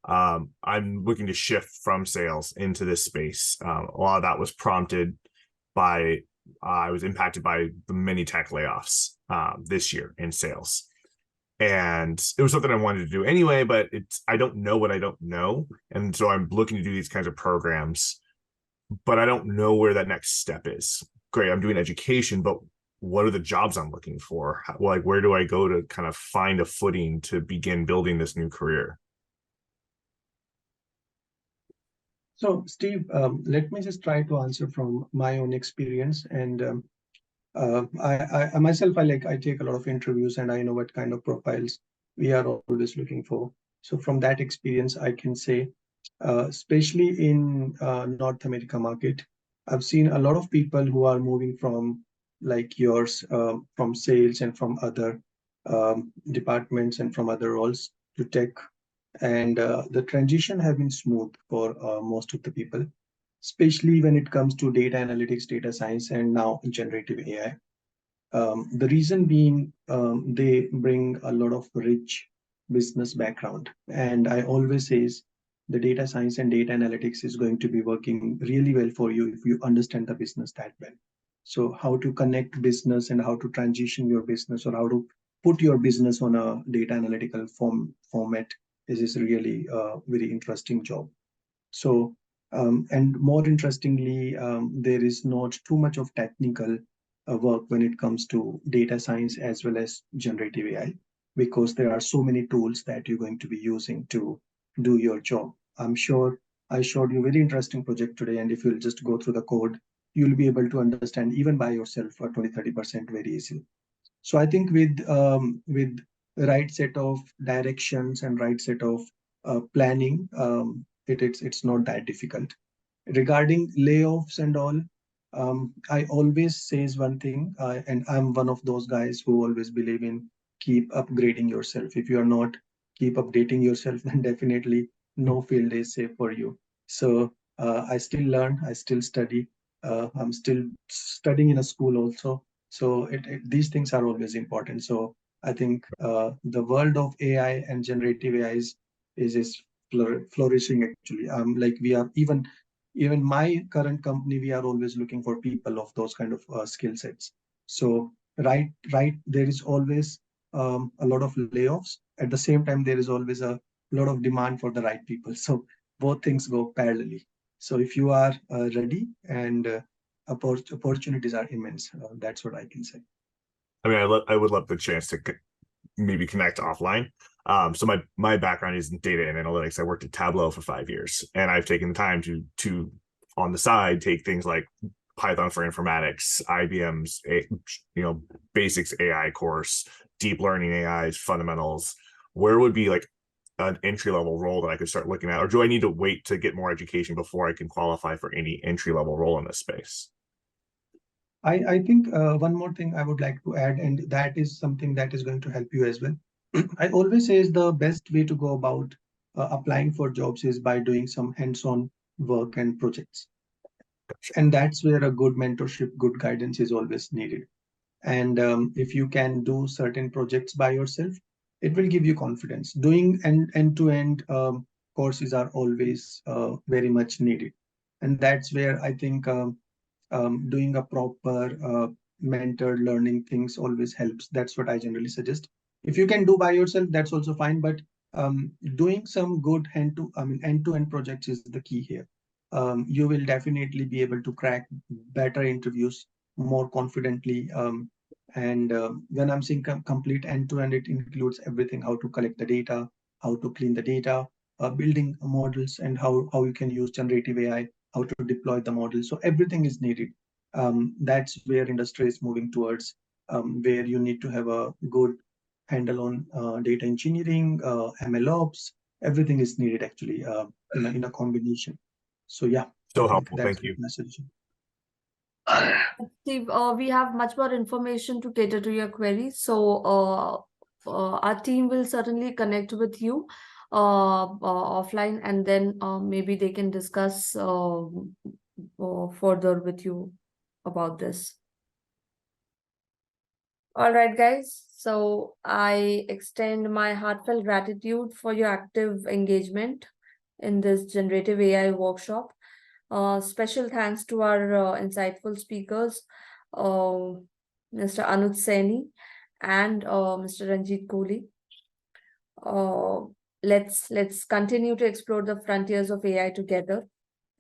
I'm looking to shift from sales into this space. A lot of that was prompted by I was impacted by the many tech layoffs this year in sales. And it was something I wanted to do anyway, but I don't know what I don't know. And so I'm looking to do these kinds of programs, but I don't know where that next step is. Great, I'm doing education, but what are the jobs I'm looking for? Like, where do I go to kind of find a footing to begin building this new career? So, Steve, let me just try to answer from my own experience. And I myself, I take a lot of interviews, and I know what kind of profiles we are always looking for. So from that experience, I can say, especially in North America market, I've seen a lot of people who are moving from like yours, from sales and from other departments and from other roles to tech. And the transition has been smooth for most of the people, especially when it comes to data analytics, data science, and now generative AI. The reason being, they bring a lot of rich business background. And I always say the data science and data analytics is going to be working really well for you if you understand the business that well. So how to connect business and how to transition your business, or how to put your business on a data analytical format is really a very interesting job. So, and more interestingly, there is not too much of technical work when it comes to data science as well as generative AI, because there are so many tools that you're going to be using to do your job. I'm sure I showed you a very interesting project today, and if you'll just go through the code, you'll be able to understand even by yourself for 20-30% very easily. So I think with the right set of directions and right set of planning, it's not that difficult. Regarding layoffs and all, I always says one thing, and I'm one of those guys who always believe in keep upgrading yourself. If you are not keep updating yourself, then definitely no field is safe for you. So I still learn, I still study. I'm still studying in a school also. So these things are always important. So I think the world of AI and generative AI is flourishing actually. Like we are even my current company, we are always looking for people of those kind of skill sets. So right, there is always a lot of layoffs, at the same time, there is always a lot of demand for the right people. So both things go parallelly. So if you are ready, and opportunities are immense, that's what I can say. I mean, I would love the chance to maybe connect offline. So my background is in data and analytics. I worked at Tableau for 5 years, and I've taken the time to on the side take things like Python for Informatics, IBM's basics AI course, deep learning AI's fundamentals. Where would be like an entry level role that I could start looking at, or do I need to wait to get more education before I can qualify for any entry level role in this space? I think one more thing I would like to add, and that is something that is going to help you as well. I always say is the best way to go about applying for jobs is by doing some hands-on work and projects. And that's where a good mentorship, good guidance is always needed. And if you can do certain projects by yourself, it will give you confidence. Doing end-to-end courses are always very much needed. And that's where I think doing a proper mentor learning things always helps. That's what I generally suggest. If you can do by yourself, that's also fine. But doing some good end-to-end projects is the key here. You will definitely be able to crack better interviews more confidently. And when I'm saying complete end-to-end, it includes everything: how to collect the data, how to clean the data, building models, and how you can use generative AI, how to deploy the model. So everything is needed. That's where industry is moving towards, where you need to have a good handle on data engineering, MLOps. Everything is needed actually in a combination. So yeah, So I think helpful. that's Thank you. my suggestion. Steve, we have much more information to cater to your query. So our team will certainly connect with you offline, and then maybe they can discuss further with you about this. All right, guys. So I extend my heartfelt gratitude for your active engagement in this generative AI workshop. Special thanks to our insightful speakers, Mr. Anuj Saini and Mr. Ranjit Kohli. Let's continue to explore the frontiers of AI together,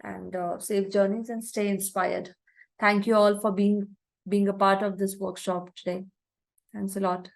and safe journeys and stay inspired. Thank you all for being a part of this workshop today. Thanks a lot.